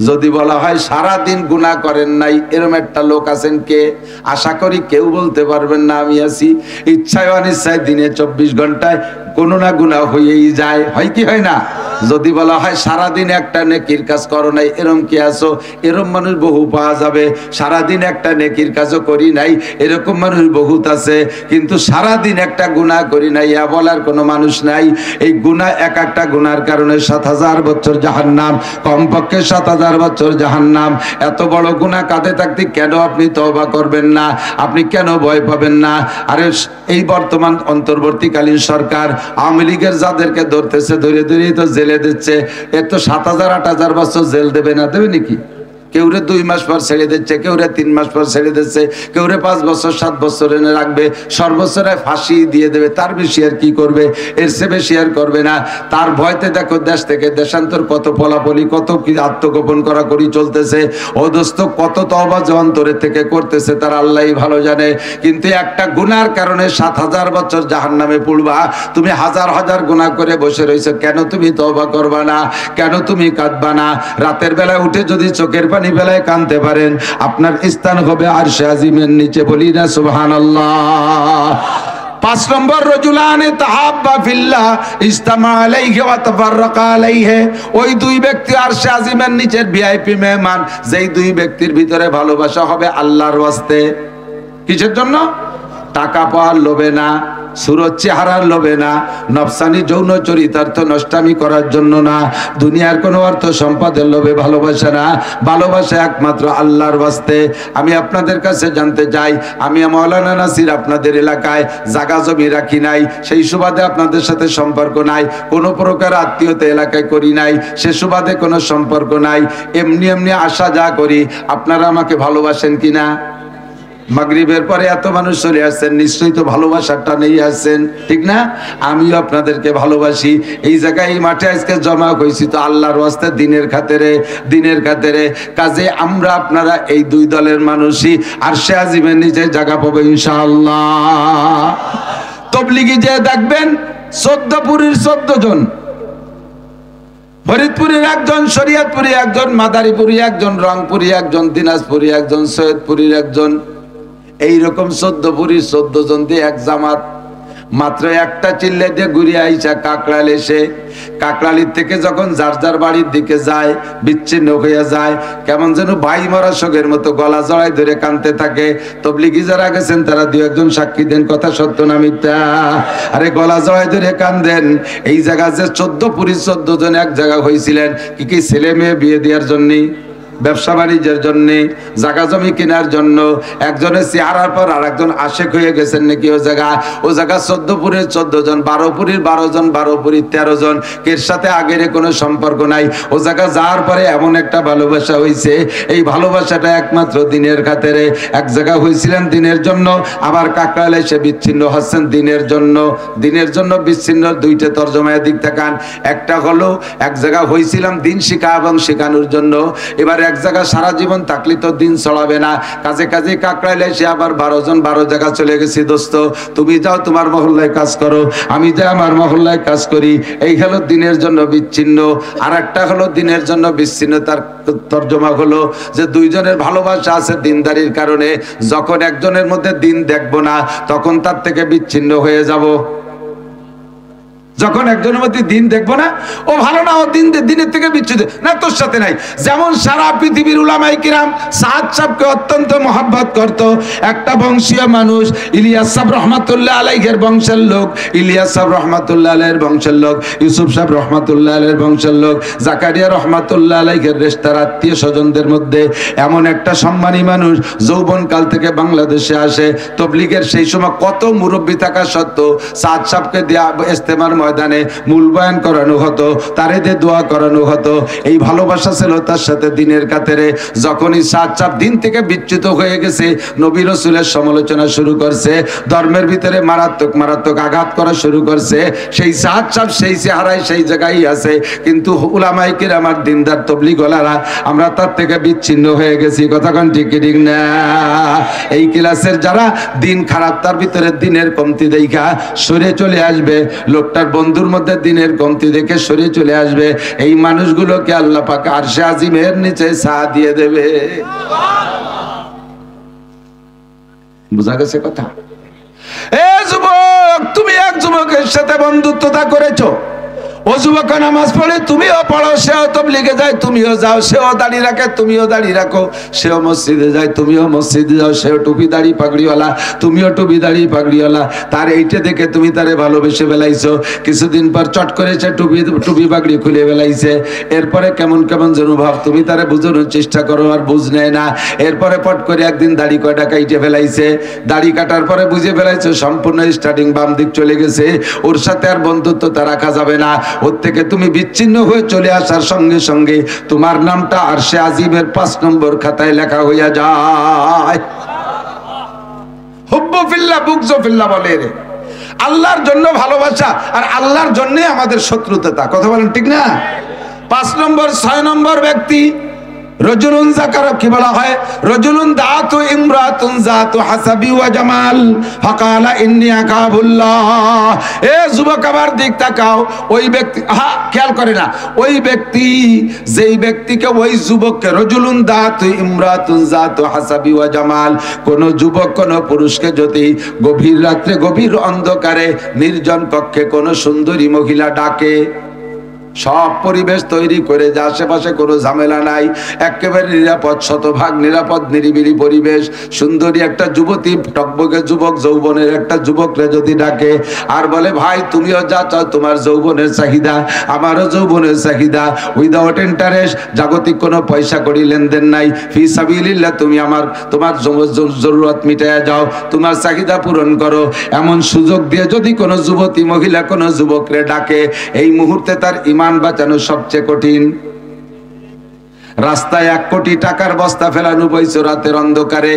যদি বলা হয় সারা দিন গুনাহ করেন নাই, এরকম একটা লোক আছেন কে? আশা করি কেউ বলতে পারবেন না আমি আছি। ইচ্ছায় অনিচ্ছায় দিনে 24 ঘন্টায় কোনো না গুনাহ হয়েই যায়, হয় কি হয় না? যদি বলা হয় সারাদিন একটা নেকির কাজ করো নাই, এরম কি আছো? এরকম মানুষ বহু পাওয়া যাবে। সারাদিন একটা নেকির কাজও করি নাই, এরকম মানুষ বহুত আছে। কিন্তু সারাদিন একটা গুনাহ করি নাই ইয়া বলার কোনো মানুষ নাই। এই গুনাহ, এক একটা গুনার কারণে 7000 বছর জাহান্নাম, কমপক্ষে 7000 বছর জাহান্নাম। এত বড় গুনাহ কাঁধে থাকতে কেন আপনি তওবা করবেন না? আপনি কেন ভয় পাবেন না? আরে এই বর্তমান অন্তর্বর্তীকালীন সরকার আওয়ামী লীগের যাদেরকে ধরতেছে, ধরে ধরেই তো জেলে দিচ্ছে। এর তো 7000 8000 বছর জেল দেবে না, দেবে নাকি? কেউরে 2 মাস পর ছেড়ে দিচ্ছে, কেউরে 3 মাস পর ছেড়ে দিচ্ছে, কেউরে 5 বছর 7 বছর এনে রাখবে, সর্বোচ্চরায় ফাঁসি দিয়ে দেবে। তার বেশি আর কি করবে? এর চেয়ে বেশি আর করবে না। তার ভয়তে দেখো দেশ থেকে দেশান্তর কত পলাপলি, কত কি আত্মগোপন করা করি চলতেছে। ও দোস্ত, কত তওবা যে অন্তরের থেকে করতেছে তার আল্লাহই ভালো জানে। কিন্তু একটা গুনার কারণে 7000 বছর জাহান্নামে পড়বা। তুমি হাজার হাজার গুনাহ করে বসে রইছো, কেন তুমি তওবা করবা না? কেন তুমি কাঁদবা না? রাতের বেলায় উঠে যদি চোখের পানি বেলায় কাঁদতে পারেন, আপনার স্থান হবে আরশে আজিমের নিচে। বলি না সুবহানাল্লাহ। 5 নম্বর, রজুলানে তাহাব্বা ফিল্লাহ ইজতামা আলাইহি ওয়া তাফাররাকা আলাইহি। ওই 2 ব্যক্তি আরশে আজিমের নিচের ভিআইপি মেহমান, যেই 2 ব্যক্তির ভিতরে ভালোবাসা হবে আল্লাহর ওয়াস্তে। কিসের জন্য? টাকা পাওয়ার লোভে না, সুরত চেহারার লোভে না, নফসানি যৌন চরিতার্থ নষ্টামি করার জন্য না, দুনিয়ার কোনো অর্থ সম্পদের লোভে ভালোবাসা না, ভালোবাসা একমাত্র আল্লাহর ওয়াস্তে। আমি আপনাদের কাছে জানতে চাই, আমি মাওলানা নাসির আপনাদের এলাকায় জায়গা জমি রাখি নাই, সেই সুবাদে আপনাদের সাথে সম্পর্ক নাই, কোনো প্রকার আত্মীয়তা এলাকায় করি নাই, সে সুবাদে কোনো সম্পর্ক নাই। এমনি এমনি আশা যা করি, আপনারা আমাকে ভালোবাসেন কিনা? মাগরিবের পরে এত মানুষ চলে আসছেন, নিশ্চয়ই তো ভালোবাসার টানেই আসছেন, ঠিক না? আমিও আপনাদেরকে ভালোবাসি। এই জায়গায় এই মাঠে আজকে জমা হয়েছি তো আল্লাহর ওয়াস্তে, দিনের খাতিরে, দিনের খাতিরে। কাজে আমরা আপনারা এই 2 দলের মানুষই আরশে আজিমের নিচে জায়গা পাবো ইনশাআল্লাহ। তবলিগি যে দেখবেন 14 পুরীর 14 জন, ফরিদপুরের একজন, শরীয়তপুরি একজন, মাদারীপুরি একজন, রংপুরি একজন, দিনাজপুরি একজন, সৈয়দপুরীর একজন, এইরকম 14 পুরীর 14 জন দিয়ে এক জামাত। মাত্র একটা চিল্লে দিয়ে ঘুরে আইসা কাকরাইল এসে, কাকরাইল থেকে যখন যার যার বাড়ির দিকে যায়, বিচ্ছিন্ন হয়ে যায়, কেমন যেন ভাই মরা শোকের মতো গলা জড়াই ধরে কাঁদতে থাকে। তবলিগি যারা গেছেন তারা 2-1 সাক্ষী দেন, কথা সত্য না মিথ্যা? আরে গলা জড়াই ধরে কাঁদেন। এই জায়গা যে 14 পুরীর 14 জন এক জায়গা হয়েছিলেন, কি ছেলে মেয়ে বিয়ে দেওয়ার জন্যে, ব্যবসা বাণিজ্যের জন্য, জায়গা জমি কেনার জন্য। একজনের চেহারার পর আর একজন আশেক হয়ে গেছেন নাকি ও জায়গা। ও জায়গা 14 পুরীর 14 জন, 12 পুরীর 12 জন, 12 পুরীর 13 জন, এর সাথে আগের কোনো সম্পর্ক নাই। ও জায়গা যাওয়ার পরে এমন একটা ভালোবাসা হয়েছে, এই ভালোবাসাটা একমাত্র দিনের খাতিরে। এক জায়গা হয়েছিলেন দিনের জন্য, আবার কাকরাইলে এসে বিচ্ছিন্ন হচ্ছেন দিনের জন্য। দিনের জন্য বিচ্ছিন্ন 2টে তর্জমায় দিক তাকান। একটা হলো এক জায়গা হয়েছিলাম দিন শিখা এবং শেখানোর জন্য, এবার এক জায়গা সারা জীবন থাকলে তো দিন চলাবে না। কাজে কাজে কাকরাইলে এসে আবার 12 জন 12 জায়গা চলে গেছি। দোস্ত, তুমি যাও তোমার মহল্লায় কাজ করো, আমি যাই আমার মহল্লায় কাজ করি। এই হলো দিনের জন্য বিচ্ছিন্ন। আর একটা হলো দিনের জন্য বিচ্ছিন্ন, তার তর্জমা হলো যে 2 জনের ভালোবাসা আছে দিনদারির কারণে, যখন একজনের মধ্যে দিন দেখবো না তখন তার থেকে বিচ্ছিন্ন হয়ে যাব। যখন একজনের মধ্যে দিন দেখবো না, ও ভালো না, ও দিনের থেকে বিচ্যুত না, তোর সাথে নাই। যেমন সারা পৃথিবীর উলামায়ে কিরাম সাদ সাহেবকে অত্যন্ত মহব্বত করত। একটা বংশীয় মানুষ, ইলিয়াস সাহেব রহমাতুল্লাহ আলাইহির বংশের লোক, ইলিয়াস সাহেব রহমাতুল্লাহ আলাইহির বংশের লোক, ইউসুফ সাহেব রহমাতুল্লাহ আলাইহির বংশের লোক, জাকারিয়া রহমাতুল্লাহ আলাইহির রেশতার আত্মীয় স্বজনদের মধ্যে এমন একটা সম্মানী মানুষ যৌবন কাল থেকে বাংলাদেশে আসে। তবলিগের সেই সময় কত মুরব্বী থাকা সত্ত্বেও সাদ সাহেবকে দেয়া ইস্তেমার ময়দানে মূল বয়ান করানো হতো, তারে দিয়ে দোয়া করানো হতো। এই ভালোবাসা ছিল তার সাথে দিনের কাতারে। যখনই সাদ সাহেব দিন থেকে বিচ্যুত হয়ে গেছে, নবী রাসূলের সমালোচনা শুরু করছে, ধর্মের ভিতরে মারাত্মক মারাত্মক আঘাত করা শুরু করছে, সেই সাদ সাহেব সেই চেহারায় সেই জায়গায় আছে। কিন্তু উলামায়ে কিরাম আর দিনদার তবলিগওয়ালারা আমরা তার থেকে বিচ্ছিন্ন হয়ে গেছি। কথা কোন ঠিক ঠিক না? এই ক্লাসের যারা দিন খারাপ, তার ভিতরে দিনের কমতি দেখা সরে চলে আসবে, লোকটার বন্ধুর মধ্যে দিনের কমতি দেখে সরে চলে আসবে, এই মানুষগুলোকে আল্লাহ পাক আরশে আজিমের নিচে ছায়া দিয়ে দেবে। বুঝা গেছে কথা? এ যুবক, তুমি এক যুবকের সাথে বন্ধুত্বতা করেছো, ও যুবক নামাজ পড়ে, তুমিও পড়ো, সেও তবলিগে যায়, তুমিও যাও, সেও দাড়ি রাখে, তুমিও দাড়ি রাখো, সেও মসজিদে যায়, তুমিও মসজিদে যাও, সেও টুপি দাড়ি পাগড়িওয়ালা, তুমিও টুপি দাড়ি পাগড়িওয়ালা। তার এইটা দেখে তুমি তারে ভালোবেসে ফেলাইছো। কিছুদিন পর চট করেছে টুপি পাগড়ি খুলে ফেলাইছে। এরপরে কেমন কেমন যেন ভাব, তুমি তারে বুঝানোর চেষ্টা করো, আর বুঝ নেয় না। এরপরে পট করে একদিন দাড়ি কয়টা কাইটে ফেলাইছে। দাড়ি কাটার পরে বুঝে ফেলাইছে সম্পূর্ণ স্টার্টিং বাম দিক চলে গেছে, ওর সাথে আর বন্ধুত্বতা রাখা যাবে না। ওর থেকে তুমি বিচ্ছিন্ন হয়ে চলে আসার সঙ্গে সঙ্গে তোমার নামটা আরশে আজিমের 5 নম্বর খাতায় লেখা হইয়া যায়। হুব্বু ফিল্লাহ বুগযু ফিল্লাহ বলে রে, আল্লাহর জন্য ভালোবাসা আর আল্লাহর জন্য আমাদের শত্রুতা। কথা বলেন ঠিক না? 5 নম্বর 6 নম্বর ব্যক্তি রজুলুন যাকার, কি বলা হয়, রজুলুন দাতু ইমরাতুন যাতু হাসাবি ওয়া জামাল ফাকালা ইন্নী আকাবুল্লাহ। এ যুবক আমার দিক তাকাও, ওই ব্যক্তি খেয়াল করে না, ওই ব্যক্তি যেই ব্যক্তিকে, ওই যুবককে, রজুলুন দাতু ইমরাতুন যাতু হাসাবি ওয়া জামাল, কোন যুবক কোন পুরুষকে যদি গভীর রাত্রে গভীর অন্ধকারে নির্জন কক্ষে কোন সুন্দরী মহিলা ডাকে, সব পরিবেশ তৈরি করে যে আশেপাশে কোনো ঝামেলা নাই, একেবারে নিরাপদ, শতভাগ নিরাপদ, নিরিবিলি পরিবেশ, সুন্দরী একটা যুবতী, টকবকে যুবক, যৌবনের একটা যুবকরে যদি ডাকে আর বলে, ভাই তুমিও যা চাও, তোমার যৌবনের চাহিদা, আমারও যৌবনের চাহিদা, উইদাউট ইন্টারেস্ট, জাগতিক কোনো পয়সা করি লেনদেন নাই, ফি সাবিলিল্লাহ, তুমি তোমার জরুরত মিটাইয়া যাও, তোমার চাহিদা পূরণ করো, এমন সুযোগ দিয়ে যদি কোনো যুবতী মহিলা কোনো যুবকরে ডাকে, এই মুহূর্তে তার ইমান বাঁচানো সবচেয়ে কঠিন। রাস্তায় 1 কোটি টাকার বস্তা ফেলানো বইছো, রাতের অন্ধকারে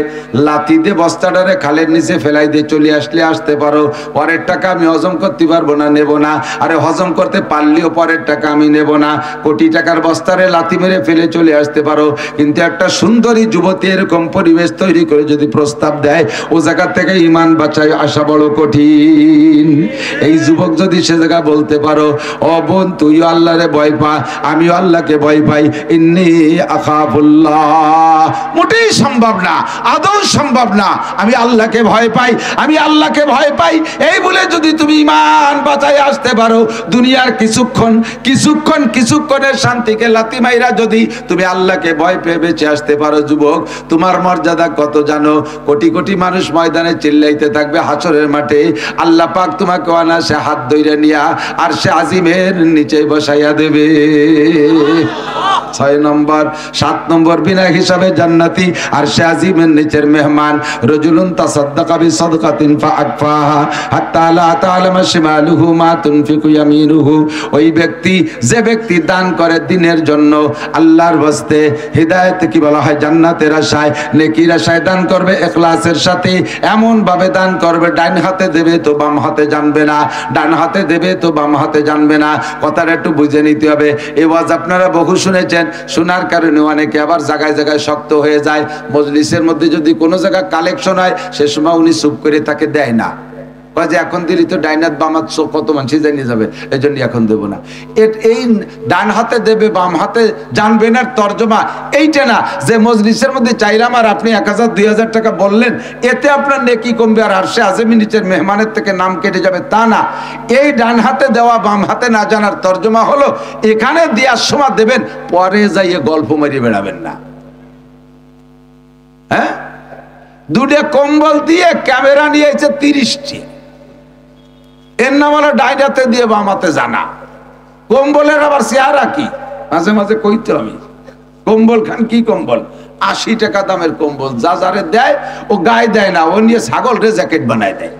লাথি দিয়ে বস্তাটারে খালের নিচে ফেলাই দিয়ে চলে আসলে আসতে পারো, পরের টাকা আমি হজম করতে পারবো না, নেব না। আরে হজম করতে পারলেও পরের টাকা আমি নেব না। কোটি টাকার বস্তারে লাথি মেরে ফেলে চলে আসতে পারো, কিন্তু একটা সুন্দরী যুবতী এরকম পরিবেশ তৈরি করে যদি প্রস্তাব দেয়, ও জায়গা থেকে ইমান বাঁচায় আসা বড় কঠিন। এই যুবক যদি সে জায়গা বলতে পারো, ও বোন তুইও আল্লাহরে ভয় পা, আমিও আল্লাহকে ভয় পাই, ইন্নী আখাফুল্লাহ, মোটেই সম্ভব না, আদৌ সম্ভব না, আমি আল্লাহকে ভয় পাই, আমি আল্লাহকে ভয় পাই, এই বলে যদি তুমি ঈমান বাঁচায় আসতে পারো, দুনিয়ার কিছুক্ষণের শান্তিকে লাথি মাইরা যদি তুমি আল্লাহকে ভয় পেয়ে বেঁচে আসতে পারো, যুবক তোমার মর্যাদা কত জানো? কোটি কোটি মানুষ ময়দানে চিল্লাইতে থাকবে, হাসরের মাঠে আল্লাহ পাক তোমাকে অনায়াসে হাত ধইরা নিয়া আর সে আজিমের নিচে বসাইয়া দেবে। 6 নম্বর। 7 নম্বর, বিনা হিসাবে জান্নাতি আর সে আজিমের নিচের মেহমান। রজুলুন তাসাদ্দাকা বিসাদকাতিন ফাআকফাহা হাত্তা লা তা'লামা শিমালুহু মা তুনফিকু ইয়ামিনুহু। ওই ব্যক্তি, যে ব্যক্তি দান করে দিনের জন্য, আল্লাহর ওয়াস্তে, হিদায়াত কি বলা হয়, জান্নাতের আশায়, নেকির আশায় দান করবে, ইখলাসের সাথে, এমন ভাবে দান করবে, ডান হাতে দেবে তো বাম হাতে জানবে না, ডান হাতে দেবে তো বাম হাতে জানবে না। কথাটা একটু বুঝে নিতে হবে। এই ওয়াজ আপনারা বহু শুনেছেন, শোনার কারণে অনেকে আবার জায়গায় জায়গায় শক্ত হয়ে যায়। মজলিসের মধ্যে যদি কোনো জায়গায় কালেকশন হয়, সে সময় উনি চুপ করে তাকে দেয় না, যে এখন দিলি তো ডাইনাত বামাত কত মানুষ জানিয়ে যাবে, এই জন্য এখন দেব না। এই ডান হাতে দেবে বাম হাতে জানবে না তর্জমা এইটা না যে মজলিসের মধ্যে চাইলাম আর আপনি 1000 2000 টাকা বললেন এতে আপনার নেকি কমবে আর আরশে আযমে নিচের মেহমানের থেকে নাম কেটে যাবে, তা না। এই ডান হাতে দেওয়া বাম হাতে না জানার তর্জমা হলো এখানে দেওয়ার সময় দেবেন, পরে যাইয়ে গল্প মারিয়ে বেড়াবেন না। হ্যাঁ, দুটো কম্বল দিয়ে ক্যামেরা নিয়ে এসে 30টি, এর নাম হলো ডাইন হাতে দিয়ে বাম হাতে জানা। কম্বলের আবার চেহারা কি মাঝে মাঝে কইতে আমি, কম্বল খান কি কম্বল, 80 টাকা দামের কম্বল, যা যারে দেয় ও গায়ে দেয় না, ও নিয়ে ছাগল রে জ্যাকেট বানায় দেয়,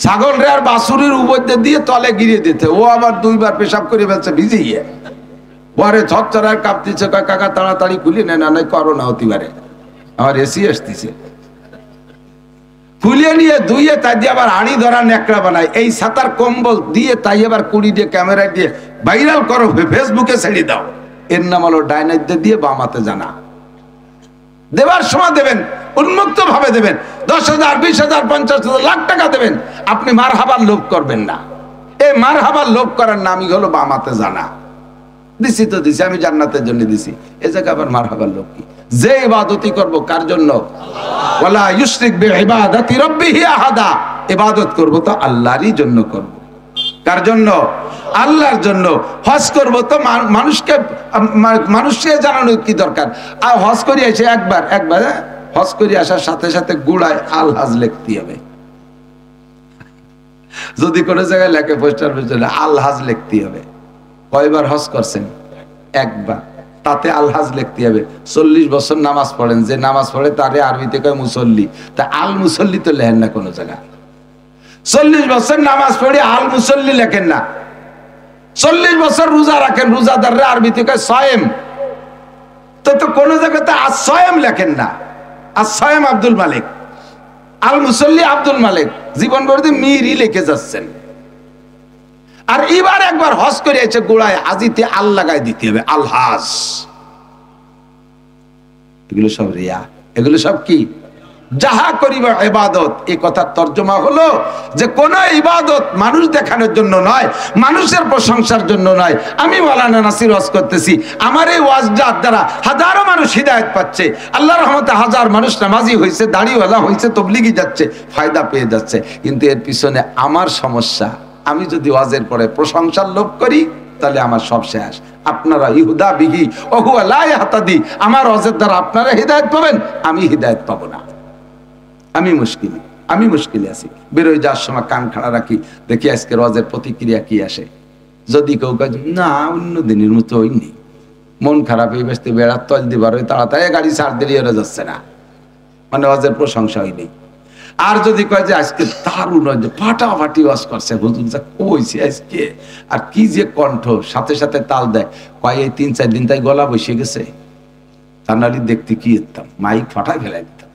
ছাগল রে আর বাছুরির উপরে দিয়ে তলে গিরিয়ে দিতে, ও আবার 2 বার পেশাব করে ফেলছে ভিজিয়ে, পরে থরথরার কাঁপতেছে, কাকা তাড়াতাড়ি খুলি নেন, না করোনা হতে পারে, আমার এসি আসতেছে, খুলিয়ে নিয়ে ধুইয়ে তাই দিয়ে আবার হাঁড়ি ধরা নেকড়া বানায়, এই ছাতার কম্বল দিয়ে তাই আবার কুড়ি দিয়ে ক্যামেরা দিয়ে ভাইরাল করো, ফেসবুকে ছেড়ে দাও। এর নাম হলো ডাইনাইট দিয়ে বামাতে জানা। দেবার সময় দেবেন উন্মুক্ত ভাবে দেবেন, 10,000 20,000 50,000 লাখ টাকা দেবেন, আপনি মারহাবার লোভ করবেন না। এই মারহাবার লোভ করার নামই হলো বামাতে জানা। দিছি তো দিছি, আমি জান্নাতের জন্য দিছি, এ জায়গায় আবার মারহাবার লোভ কি? যে ইবাদতি করব কার জন্য? ওয়ালা ইউশরিক বিইবাদাতি রাব্বিহি আহাদা, ইবাদত করব তো আল্লাহরই জন্য করব। কার জন্য? আল্লাহর জন্য। হজ করব তো মানুষকে জানানোর কি দরকার? আর হজ করে এসে একবার হজ করে আসার সাথে সাথে গুড়ায় আল হাজ লিখতে হবে। যদি কোনো জায়গায় লেখে পোস্টার পেছনে আল হাজ লিখতে হবে। কয়বার হজ করছেন? একবার, তাতে আল হাজ লিখতে হবে। 40 বছর নামাজ পড়েন, যে নামাজ পড়ে তারে আরবিতে কয় মুসল্লি, তা আল মুসল্লি তো লেখেন না কোনো জায়গায়। 40 বছর নামাজ পড়ে আল মুসল্লি লেখেন না। 40 বছর রোজা রাখেন, রোজাদাররা আরবিতে কয় সায়েম, তো কোনো জায়গাতে আসসায়েম লেখেন না। আসসায়েম আব্দুল মালিক, আল মুসল্লি আব্দুল মালিক, জীবন ভর মিরই লিখে যাচ্ছেন। আর এবার একবার হজ করে এসে গোড়ায় আজিতে আল লাগাই দিতে হবে, আল হাজ। এগুলো সব রিয়া, এগুলো সব কি? যাহা করিবা ইবাদত। এই কথার তর্জমা হলো যে কোন ইবাদত মানুষ দেখানোর জন্য নয়, মানুষের প্রশংসার জন্য নয়। আমি মাওলানা নাসির ওয়াজ করতেছি, আমার এই ওয়াজটার দ্বারা হাজারো মানুষ হিদায়াত পাচ্ছে, আল্লাহর রহমতে হাজার মানুষ নামাজি হয়েছে, দাড়িওয়ালা হয়েছে, তবলিগি যাচ্ছে, ফায়দা পেয়ে যাচ্ছে। কিন্তু এর পিছনে আমার সমস্যা, আমি যদি ওয়াজের পরে প্রশংসার লোভ করি তাহলে আমার সব শেষ। আপনারা ইহুদা বিহি ওহুয়া লা ইয়াহতাদি, আমার ওয়াজের দ্বারা আপনারা হিদায়াত পাবেন, আমি হিদায়াত পাবো না। আমি মুশকিলে আছি। বেরোয় যাওয়ার সময় কান খাড়া রাখি, দেখি আজকের ওয়াজের প্রতিক্রিয়া কি আসে। যদি কেউ কাজ না অন্য দিনের মতো হয়নি, মন খারাপ হয়ে ব্যস্ত বেড়ার তল দিবার ওই তাড়াতাড়ি গাড়ি ছাড় দিলে ওরা যাচ্ছে না, মানে ওয়াজের প্রশংসা হয়নি। আর যদি কয় যে আজকে দারুণ ফাটাফাটি ওয়াজ করছে হুজুর, যা কইছে আজকে, আর কি যে কণ্ঠ, সাথে সাথে তাল দেয়, কয় এই 3-4 দিন তাই গলা বসে গেছে, তা নাহলে দেখতে কি যেতাম, মাইক ফাটাই ফেলাই দিতাম।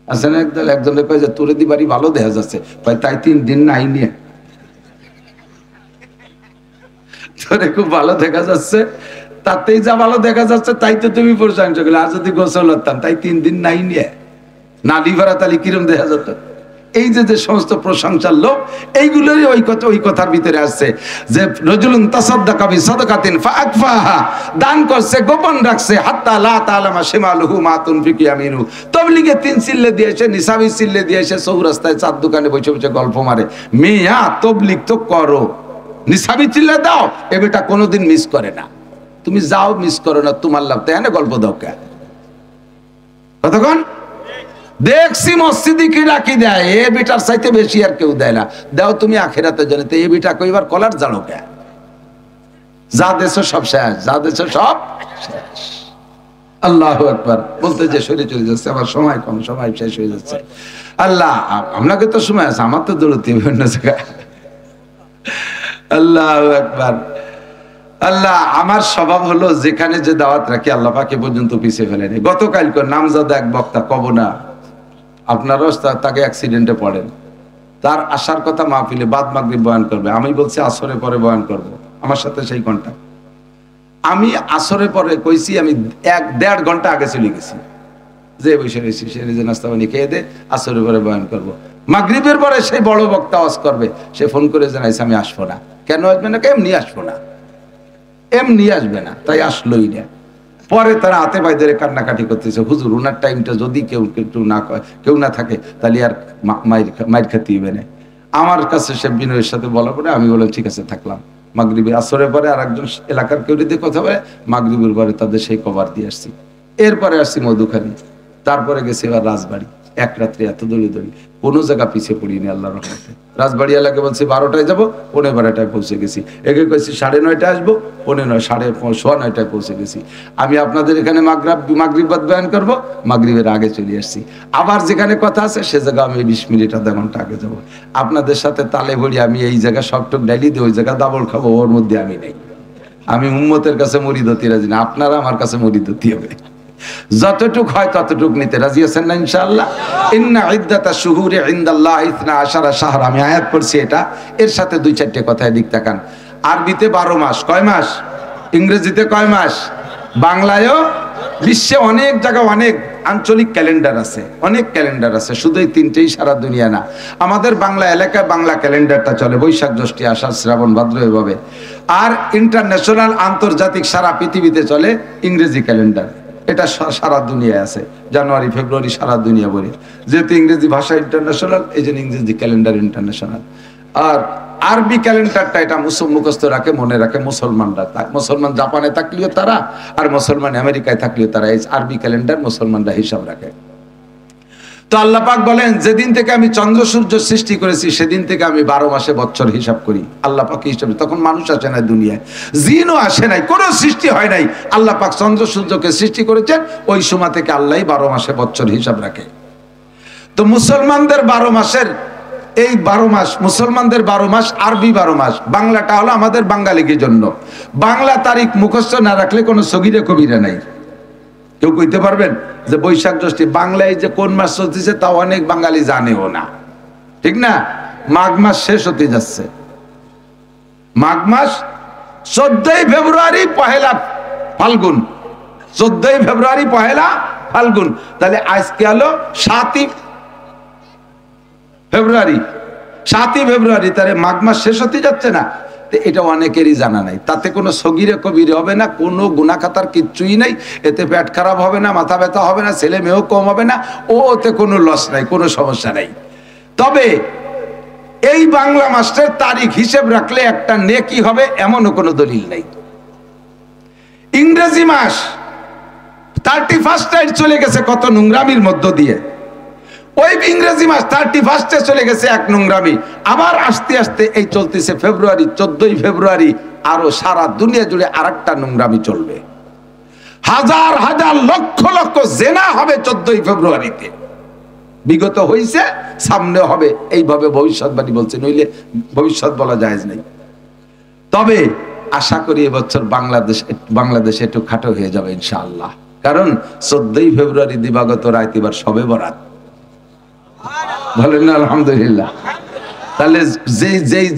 আসলে একজনে কয় যে তোরে দিবারই ভালো দেখা যাচ্ছে, তাই 3 দিন নাই নিয়ে তোরে খুব ভালো দেখা যাচ্ছে, তাতেই যা ভালো দেখা যাচ্ছে তাই তো তুমি প্রশংসা করলে। আর যদি গোসল হতাম তাই 3 দিন নাই নিয়ে না লিভারা তাহলে কিরম দেখা যেত। এই যে সমস্ত প্রশংসার লোক, এইগুলোরই ওই কথার ভিতরে আসছে যে রাজুলুন তাসাদ্দাকা বিসাদাকাতিন ফাআকফাহা, দান করছে গোপন রাখছে, হাত্তা লা তাআলামা শিমালুহু মা তুনফিকু ইয়ামিনু। তবলিগে 3 চিল্লে দিয়েছে, নিসাবি চিল্লে দিয়েছে, চৌরাস্তায় চার দোকানে বসে বসে গল্প মারে। মিয়া তবলিগ তো করো, নিসাবি চিল্লে দাও, এ বেটা কোনোদিন মিস করে না। তুমি যাও মিস করো না, তোমার লাভ, তাই না? গল্প দাও কে কতক্ষণ দেখছি মসজিদে কি রাখি দেয়, এ বিটার চাইতে বেশি আর কেউ দেয় না। দাও তুমি আখিরাতের জন্য, এ বিটা কইবার কলার জানো কে? যা দেশো সব শেষ, যা দেশো সব শেষ। আল্লাহু আকবার। বলতে যে সরে চলে যাচ্ছে, আমার সময় কম, সময় শেষ হয়ে যাচ্ছে। আল্লাহ আপনাকে তো সময় আছে, আমার তো দৌড়তে বিভিন্ন জায়গায়। আল্লাহু আকবার। আল্লাহ, আমার স্বভাব হলো যেখানে যে দাওয়াত রাখি আল্লাহ পাকে পর্যন্ত পিছিয়ে ফেলেনি। গতকালকে নামজাদা এক বক্তা, কব না আপনারাও তাকে অ্যাক্সিডেন্টে পড়েন, তার আসার কথা মাহফিলে বাদ মাগরিব বয়ান করবে, আমি বলছি আসরে পরে বয়ান করব। আমার সাথে সেই ঘন্টা আমি আসরে পরে কইছি, আমি 1-1.5 ঘন্টা আগে চলে গেছি, যে বসে রয়েছি সে নিজে নাস্তা পানি খেয়ে দে আসরে পরে বয়ান করবো। মাগরিবের পরে সেই বড় বক্তা ওয়াজ করবে, সে ফোন করে জানাইছে আমি আসবো না। কেন আসবে না? এমনি আসবো না, এমনি আসবে না, তাই আসলোই না। পরে তারা হাতে পায়ে ধরে কান্নাকাটি করতেছে, হুজুর ওনার টাইমটা যদি কেউ না থাকে তাহলে আর মাইর খেতে হবে না। আমার কাছে সে বিনয়ের সাথে বলা পরে আমি বললাম ঠিক আছে থাকলাম। মাগরিবে আসরের পরে আর একজন এলাকার কেউ দিয়ে কথা বলে, মাগরিবের পরে তাদের সেই কভার দিয়ে আসছি। এরপরে আসছি মধুখালী, তারপরে গেছি এবার রাজবাড়ি। এক রাত্রে এত দৌড়ি কোনো জায়গা পিছিয়ে পড়িনি আল্লাহর রহমতে। রাজবাড়ি এলাকায় বলছি 12টায় যাবো, 12:15টায় পৌঁছে গেছি। একে কইছি 9:30টায় আসবো, 9:30, 9:30টায় পৌঁছে গেছি। আমি আপনাদের এখানে মাগরিব বয়ান করবো, মাগরিবের আগে চলে আসছি। আবার যেখানে কথা আছে সে জায়গা আমি 20 মিনিট আধা ঘন্টা আগে যাবো। আপনাদের সাথে তালে ভরি আমি এই জায়গা সবটুক ডাইলি দিই, ওই জায়গা দাবল খাবো, ওর মধ্যে আমি নেই। আমি উম্মতের কাছে মরিদ হতে রাজি না, আপনারা আমার কাছে মরিদ হতে হবে। যতটুক হয় ততটুক নিতে রাজি আছেন না ইনশাআল্লাহ? ইন্না ইদ্দাতা শুহুরি ইনদাল্লাহি 12 শাহর, আমি আয়াত পড়ছি এটা, এর সাথে 2-4টে কথা দিক তাকান। আরবিতে 12 মাস, কয় মাস? ইংরেজিতে কয় মাস? বাংলায়ও বিশ্বে অনেক জায়গা অনেক আঞ্চলিক ক্যালেন্ডার আছে, অনেক ক্যালেন্ডার আছে, শুধু এই 3টেই সারা দুনিয়া না। আমাদের বাংলা এলাকায় বাংলা ক্যালেন্ডারটা চলে, বৈশাখ, জ্যৈষ্ঠ, আষাঢ়, শ্রাবণ, ভাদ্র এভাবে। আর ইন্টারন্যাশনাল আন্তর্জাতিক সারা পৃথিবীতে চলে ইংরেজি ক্যালেন্ডার, এটা সারা দুনিয়ায় আছে। জানুয়ারি, ফেব্রুয়ারি সারা দুনিয়া বলে, যেহেতু ইংরেজি ভাষা ইন্টারন্যাশনাল এই জন্য ইংরেজি ক্যালেন্ডার ইন্টারন্যাশনাল। আর আরবি ক্যালেন্ডারটা এটা মুখস্থ রাখে, মনে রাখে মুসলমানরা। মুসলমান জাপানে থাকলেও তারা, আর মুসলমান আমেরিকায় থাকলেও তারা এই আরবি ক্যালেন্ডার মুসলমানরা হিসাব রাখে। তো আল্লাহ পাক বলেন যেদিন থেকে আমি চন্দ্র সূর্য সৃষ্টি করেছি সেদিন থেকে আমি 12 মাসে বছর হিসাব করি। আল্লাহ পাক হিসাবে, তখন মানুষ আসে নাই দুনিয়ায়, জিনও আসে নাই, কোনো সৃষ্টি হয় নাই। আল্লাহ পাক চন্দ্র সূর্যকে সৃষ্টি করেছেন, ওই সময় থেকে আল্লাহ 12 মাসে বছর হিসাব রাখে। তো মুসলমানদের 12 মাসের এই 12 মাস, মুসলমানদের 12 মাস, আরবি 12 মাস। বাংলাটা হলো আমাদের বাঙালিদের জন্য। বাংলা তারিখ মুখস্থ না রাখলে কোনো সগীরে কবিরা নাই। কেউ কইতে পারবেন যে বৈশাখ, জ্যৈষ্ঠ বাংলায় যে কোন মাস চলতেছে তা অনেক বাঙালি জানেও না, ঠিক না? মাঘ মাস শেষ হতে যাচ্ছে, মাঘ মাস 14ই ফেব্রুয়ারি পহেলা ফাল্গুন, 14ই ফেব্রুয়ারি পহেলা ফাল্গুন। তাহলে আজকে হলো 7ই ফেব্রুয়ারি, 7ই ফেব্রুয়ারি, তাহলে মাঘ মাস শেষ হতে যাচ্ছে না? এটা অনেকেরই জানা নাই। তাতে কোনো সগীরে কবিরে হবে না, কোনো গুনাহখাতার কিচ্ছুই নাই। এতে পেট খারাপ হবে না, মাথা ব্যথা হবে না, ছেলে মেয়েও কম হবে না, ওতে কোনো লস নাই, কোনো সমস্যা নাই। তবে এই বাংলা মাসের তারিখ হিসেব রাখলে একটা নেকি হবে এমনও কোনো দলিল নাই। ইংরেজি মাস 31 চলে গেছে কত নোংরামির মধ্য দিয়ে, ওই ইংরেজি মাস 31 চলে গেছে এক নোংরামি। আবার আস্তে আস্তে এই চলতেছে ফেব্রুয়ারি, 14ই ফেব্রুয়ারি, আরো সারা দুনিয়া জুড়ে আরেকটা নোংরামি চলবে। হাজার হাজার লক্ষ লক্ষ জেনা হবে 14ই ফেব্রুয়ারিতে। বিগত হইছে, সামনে হবে, এইভাবে ভবিষ্যৎবাণী বলছে, নইলে ভবিষ্যৎ বলা জায়েজ নাই। তবে আশা করি এবছর বাংলাদেশে একটু খাটো হয়ে যাবে ইনশাআল্লাহ, কারণ 14ই ফেব্রুয়ারি দিবাগত রাত এবার শবে বরাত, বলেন না আলহামদুলিল্লাহ। তাহলে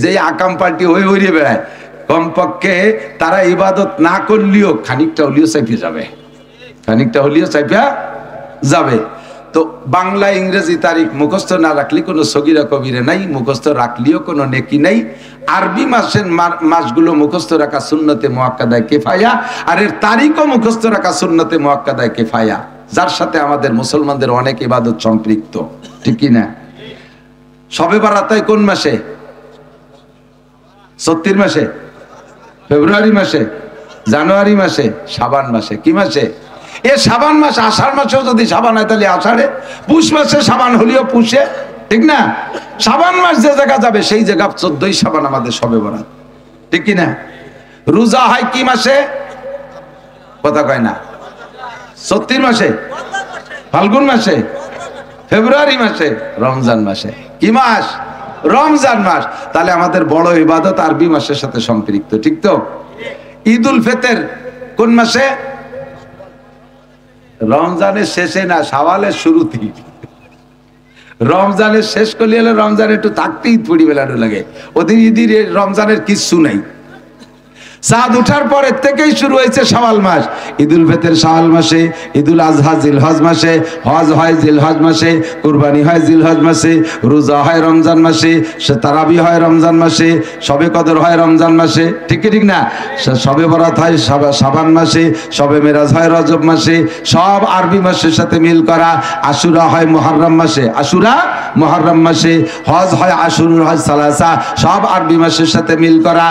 যেই আকাম পার্টি হয়ে বেড়ায়, কমপক্ষে তারা ইবাদত না করলেও খানিকটা হলিও চাইপে যাবে, খানিকটা হলিও চাইপা যাবে। তো বাংলা ইংরেজি তারিখ মুখস্থ না রাখলে কোনো সগীরা কবিরা নাই, মুখস্থ রাখলেও কোনো নেকি নাই। আরবি মাসের মাসগুলো মুখস্থ রাখা সুন্নতে মুআক্কাদায়ে কিফায়া, আর এর তারিখও মুখস্থ রাখা সুন্নতে মুআক্কাদায়ে কিফায়া, যার সাথে আমাদের মুসলমানদের অনেক ইবাদত সম্পৃক্ত, ঠিক কি না? শবে বরাত কোন মাসে? 34 মাসে, ফেব্রুয়ারি মাসে, জানুয়ারি মাসে, শাবান মাসে। কি মাসে? এ শাবান মাস, আষাঢ় মাসেও যদি শাবান হয় তাহলে আষাঢ়ে, পুষ মাসে শাবান হলেও পুষে, ঠিক না? শাবান মাস যে জায়গা যাবে সেই জায়গা 14ই শাবান আমাদের শবে বরাত, ঠিক কি না? রোজা হয় কি মাসে? কথা কয় না। 34 মাসে, ফাল্গুন মাসে, ফেব্রুয়ারি মাসে, রমজান মাসে। কি মাস? রমজান মাস। তাহলে আমাদের বড় ইবাদত আরবি মাসের সাথে সম্পৃক্ত, ঠিক তো? ঈদ উল ফিতর কোন মাসে? রমজানের শেষে না, শাওয়ালের শুরুতেই। রমজানের শেষ করলে হলে রমজান একটু থাকতে ঈদ পড়ি বেলানো লাগে, ওদের ঈদের রমজানের কিচ্ছু নাই। চাঁদ উঠার পরের থেকেই শুরু হয়েছে শাওয়াল মাস। ঈদুল ফিতর শাওয়াল মাসে, ঈদুল আজহা জিলহজ মাসে, হজ হয় জিলহজ মাসে, কুরবানি হয় জিলহজ মাসে, রোজা হয় রমজান মাসে, তারাবি হয় রমজান মাসে, শবে কদর হয় রমজান মাসে, ঠিক কি ঠিক না? শবে বরাত হয় শাবান মাসে, শবে মেরাজ হয় রজব মাসে, সব আরবি মাসের সাথে মিল করা। আশুরা হয় মুহররম মাসে, আশুরা মুহররম মাসে, হজ হয় আশুরুল হজ সালাসা, সব আরবি মাসের সাথে মিল করা।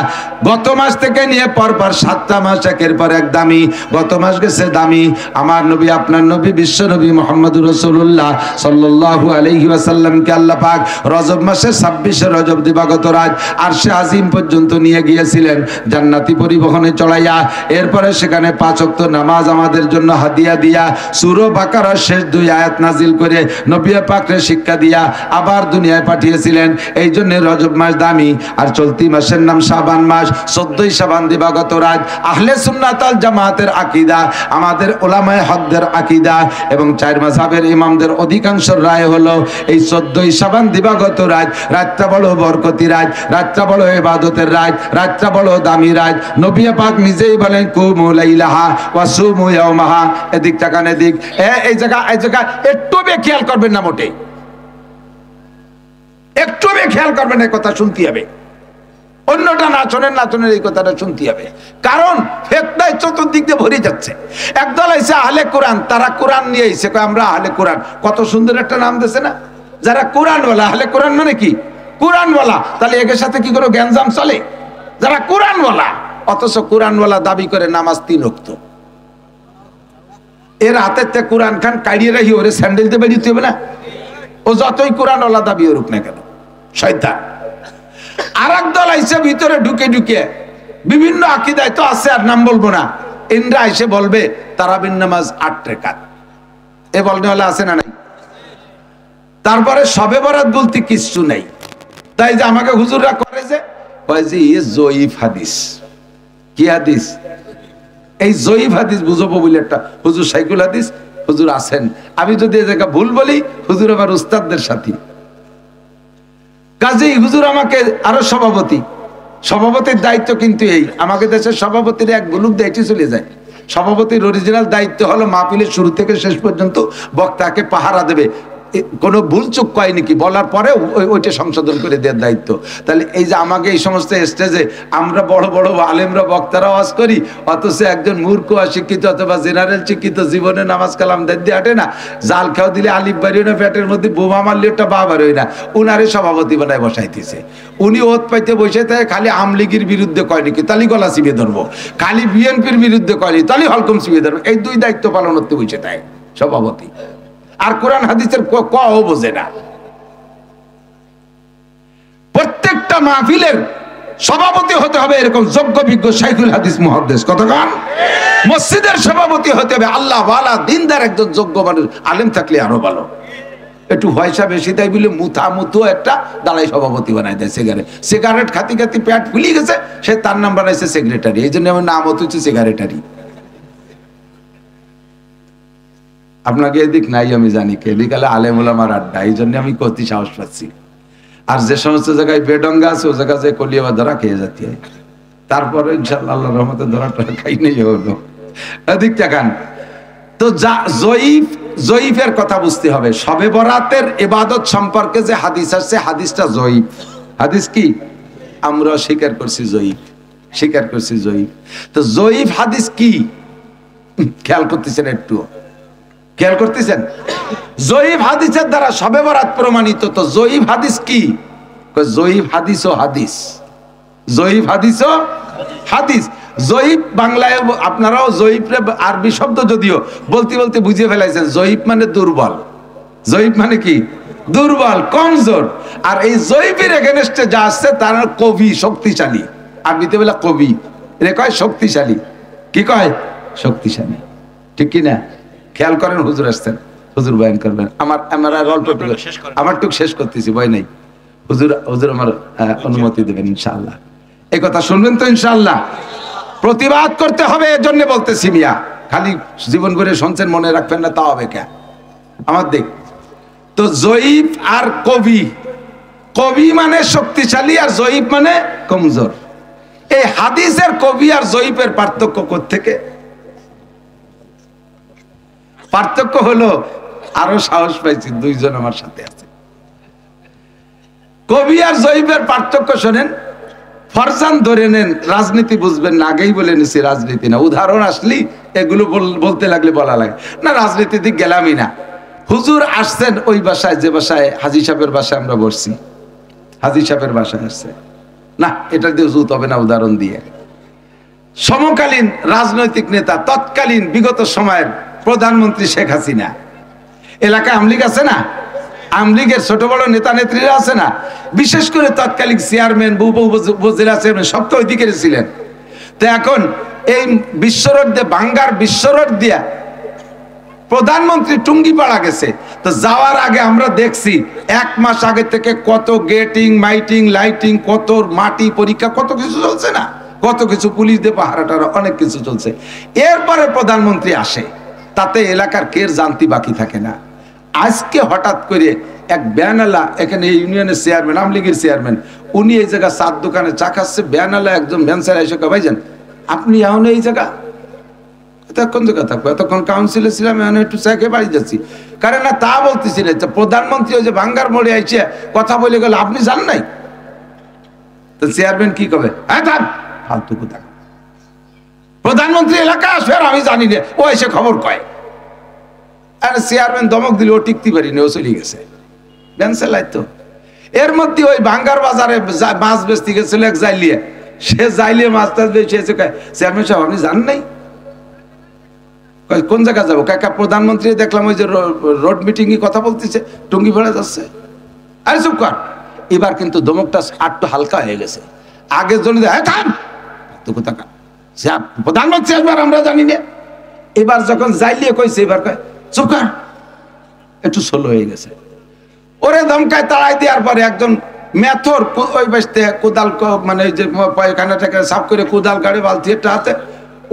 গত মাস থেকে নিয়ে পরপর 7টা মাস একের পর এক দামি। গত মাস গেছে দামি আমার নবী, আপনার নবী, বিশ্ব নবী মুহাম্মদুর রাসূলুল্লাহ সাল্লাল্লাহু আলাইহি ওয়াসাল্লামকে আল্লাহ পাক রজব মাসের 26শে রজব দিবাগত রাত আরশে আজিম পর্যন্ত নিয়ে গিয়েছিলেন জান্নাতি পরিবহনে চড়াইয়া। এরপরে সেখানে 5 ওয়াক্ত নামাজ আমাদের জন্য হাদিয়া দিয়া সূরা বাকারার শেষ 2 আয়াত নাজিল করে নবী পাককে শিক্ষা দিয়া আবার দুনিয়ায় পাঠিয়েছিলেন। এই জন্য রজব মাস দামি। আর চলতি মাসের নাম শাবান মাস। 14ই শাবান দিবাগত রাত আহলে সুন্নাত ওয়াল জামাতের আকীদা, আমাদের উলামায়ে হকদের আকীদা এবং 4 মাযহাবের ইমামদের অধিকাংশ রায় হলো এই 14ই শাবান দিবাগত রাত, রাতটা বড় বরকতি রাত, রাতটা বড় ইবাদতের রাত, রাতটা বড় দামি রাত। নবী পাক নিজেই বলেন কুমু লাইলাহা ওয়া সুমু ইয়াওমাহা। এদিক তাকান এদিক, এই জায়গা একটু খেয়াল করবেন না, মোটেই একটু খেয়াল করবেন, এই কথা শুনতে হবে। অন্যটা না শোনেন এই কথাটা শুনতে হবে, কারণ ফিতনায় চতুর্দিক দিয়ে ভরে যাচ্ছে। একদল আইছে আহলে কোরআন, তারা কোরআন নিয়ে আইছে, আমরা আহলে কোরআন। কত সুন্দর একটা নাম দিয়েছে না, যারা কোরআনওয়ালা। আহলে কোরআন মানে কি? কোরআনওয়ালা। তাহলে এর সাথে কি কোনো গ্যাঞ্জাম চলে? যারা কোরআনওয়ালা, অথচ কোরআনওয়ালা দাবি করে নামাজ 3 ওয়াক্ত। এর হাতে কোরআন খান কাড়িয়ে রাখি, ওরে স্যান্ডেল দিয়ে বেরিয়ে হবে না? ও যতই কোরআনওয়ালা দাবি করুক না কেন, শয়তান। আর এক দল আইসে ভিতরে ঢুকে বিভিন্ন আকীদায় তো আছে, আর নাম বলবো না। ইন্দ্রা আইসে বলবে তারাবির নামাজ 8 রাকাত। এ বলনেওয়ালা আছে না নাই? তারপরে শবে বরাত বলতে কিচ্ছু নাই। তাই যে আমাকে হুজুররা করে যে কয় যে জয়ীফ হাদিস। কি হাদিস? এই জয়ীফ হাদিস বুঝবো বলে একটা হুজুর সাইকুল হাদিস হুজুর আছেন। আমি যদি এই জায়গা ভুল বলি, হুজুর আমার উস্তাদদের সাথী। কাজেই হুজুর আমাকে আরো সভাপতির দায়িত্ব কিন্তু এই, আমাকে দেশের সভাপতির এক গুলুক দায়িত্ব চলে যায়। সভাপতির অরিজিনাল দায়িত্ব হলো মাহফিলের শুরু থেকে শেষ পর্যন্ত বক্তাকে পাহারা দেবে, কোনো ভুল চুক কয় নাকি বলার পরে ওইটা সংশোধন করে দেওয়ার দায়িত্ব। তাহলে এই যে আমাকে এই সমস্ত স্টেজে আমরা বড় বড় আলেমরা বক্তারা ওয়াজ করি, অথচ একজন মূর্খ অশিক্ষিত অথবা জেনারেল শিক্ষিত জীবনে নামাজ কালাম দিয়ে হাঁটে না, জাল খাও দিলে আলিফ বাড়িও না, পেটের মধ্যে বোমা মারলে ওটা বা বাড়ি না, উনারে সভাপতি বানায় বসাইতেছে। উনি ওত পাইতে বসে থাকে, খালি আমলিগির বিরুদ্ধে কয় নাকি তালি গলা চিবিয়ে ধরবো, খালি বিএনপির বিরুদ্ধে কয় নি তালি হলকম চিবিয়ে ধরবো। এই 2 দায়িত্ব পালন করতে বসে থাকে সভাপতি। আর কোরআন হাদিসের কও বোঝে না। প্রত্যেকটা মাহফিলের সভাপতি হতে হবে এরকম যোগ্য বিজ্ঞ শাইখুল হাদিস মুহাদ্দিস। কতক্ষণ? মসজিদের সভাপতি হতে হবে আল্লাহ ওয়ালা দিনদার একজন যোগ্য মানুষ, আলেম থাকলে আরো ভালো। একটু পয়সা বেশি তাই বলে মুথু একটা দাঁড়াই সভাপতি বানাই দেয়। সিগারেট খাতি পেট ফুলি গেছে, সে তার নাম বানাইছে সেক্রেটারি। এই জন্য আমার নাম হচ্ছে সেক্রেটারি। আপনাকে এদিক নাই আমি জানি, এদিক আলে আলেম ওলামার আড্ডা, এই জন্য আমি কতি সাহস পাচ্ছি। আর যে সমস্ত জায়গায় বেডঙ্গা আছে, ও জায়গায় যে কলিয়াবা ধরা খেয়ে যাতে হয়, তারপরে ইনশাআল্লাহ আল্লাহর রহমতে ধরাটা খাই নেই হলো। এদিক তাকান তো, জয়ীফের কথা বুঝতে হবে। শবে বরাতের ইবাদত সম্পর্কে যে হাদিস আসছে, হাদিসটা জয়ীফ। হাদিস কি? আমরা স্বীকার করছি জয়ীফ। তো জয়ীফ হাদিস কি খেয়াল করতেছেন? একটু খেয়াল করতেছেন? জয়ীফ হাদিসের দ্বারা শবে বরাত প্রমাণিত। তো জয়ীফ হাদিস কি? জয়ীফ হাদিস ও হাদিস, জয়ীফ হাদিস ও হাদিস। জয়ীফ বাংলায় আপনারাও জয়ীফ আরবি শব্দ যদিও বলতে বুঝিয়ে ফেলাইছেন। জয়ীফ মানে দুর্বল। জয়ীফ মানে কি? দুর্বল, কমজোর। আর এই জয়ীফের এগেনস্টে যা আসছে তার কবি, শক্তিশালী। আরবিতে বলে কবি, রে কয় শক্তিশালী। কি কয়? শক্তিশালী। ঠিক কি না? খেয়াল করেন, হুজুর আসছেন, হুজুর বয়ান করবেন। আমার টুক শেষ করতেছি, ভয় নাই। হুজুর আমার অনুমতি দেবেন ইনশাআল্লাহ। এই কথা শুনবেন তো ইনশাআল্লাহ? প্রতিবাদ করতে হবে, এর জন্য বলতেছি মিয়া। খালি জীবন করে শুনছেন, মনে রাখবেন না তা হবে কে? আমার দেখ তো, জয়ীফ আর কবি। কবি মানে শক্তিশালী আর জয়ীফ মানে কমজোর। এই হাদিসের কবি আর জয়ীফের পার্থক্য কোত্থেকে? পার্থক্য হলো, আরো সাহস পাইছি, দুইজন আমার সাথে আছে। কবি আর জয়ীফের পার্থক্য শোনেন। ফরজান ধরে নেন, রাজনীতি বুঝবেন না, আগেই বলে নিছি রাজনীতি না। উদাহরণ আসলি এগুলো বলতে লাগলে বলা লাগে না, রাজনীতি দিক গেলামই না। হুজুর আসছেন ওই বাসায়, যে বাসায় হাজী সাহেবের বাসায় আমরা বসছি, হাজী সাহেবের বাসায় আসছে না, এটা দিয়ে জুত হবে না উদাহরণ দিয়ে। সমকালীন রাজনৈতিক নেতা, তৎকালীন বিগত সময়ের প্রধানমন্ত্রী শেখ হাসিনা, এলাকায় আমলিগ আছে না, আমলিগের ছোট বড় নেতা নেত্রীরা আছে না, বিশেষ করে তৎকালীন চেয়ারম্যান, উপজেলা চেয়ারম্যান সব তো ওইদিকে ছিলেন। তো এখন এই বিশ্বরোড দিয়ে, বাঙ্গার বিশ্বরোড দিয়া প্রধানমন্ত্রী টুঙ্গিপাড়া গেছে। তো যাওয়ার আগে আমরা দেখছি 1 মাস আগে থেকে কত গেটিং, মাইটিং, লাইটিং, কত মাটি পরীক্ষা, কত কিছু চলছে না, কত কিছু পুলিশ দিয়ে পাহারাটারা, অনেক কিছু চলছে। এরপরে প্রধানমন্ত্রী আসে, তাতে এলাকার কের জানতি বাকি থাকে না। আজকে হঠাৎ করে এক ব্যানালা, এখানে ইউনিয়নের চেয়ারম্যান, আমলিগের চেয়ারম্যান, উনি এই জায়গা চার দোকানে চা খাচ্ছে, ব্যানালা একজন ভ্যানসার এসে ভাইজান আপনি এখন এই জায়গা, এতক্ষণ জায়গা থাকবো, এতক্ষণ কাউন্সিলে ছিলাম, এখন একটু চা খেয়ে বাড়ি যাচ্ছি। কারণ না তা বলতেছি না, প্রধানমন্ত্রী ওই যে ভাঙ্গার মোড়ে আইসে কথা বলে গেল, আপনি জান নাই? তো চেয়ারম্যান কি কবে, হ্যাঁ থাক ফালতু কথা, প্রধানমন্ত্রী এলাকা আসবে আর আমি জানি না, ও এসে খবর কয়। আর চেয়ারম্যান দমক দিলে ও টিকতে পারিনি, ও চলে গেছে ভ্যানসালাই। তো এর মধ্যে ওই ভাঙ্গার বাজারে মাছ বেচতে গেছিল এক জাইলিয়ে, সে জাইলিয়ে মাছ টাছ বেচে এসে কয় চেয়ারম্যান সাহেব আপনি জান নাই? কোন জায়গা যাবো? কাকা প্রধানমন্ত্রী দেখলাম ওই যে রোড মিটিং এ কথা বলতেছে, টুঙ্গি ভাড়া যাচ্ছে। আরে চুপ কর। এবার কিন্তু দমকটা আটটু হালকা হয়ে গেছে। আগের জন্য প্রধানমন্ত্রী একবার আমরা জানি না। এবার যখন যাইলিয়ে কইছে, এবার কয় চুপ কর, একটু সোলো হয়ে গেছে। ওরে ধমকায় তাড়াই দেওয়ার পরে একজন মেথর ওই বাসতে কোদাল, মানে ওই যে পায়খানাটাকে সাফ করে কোদাল গাড়ি বালতি একটা হাতে,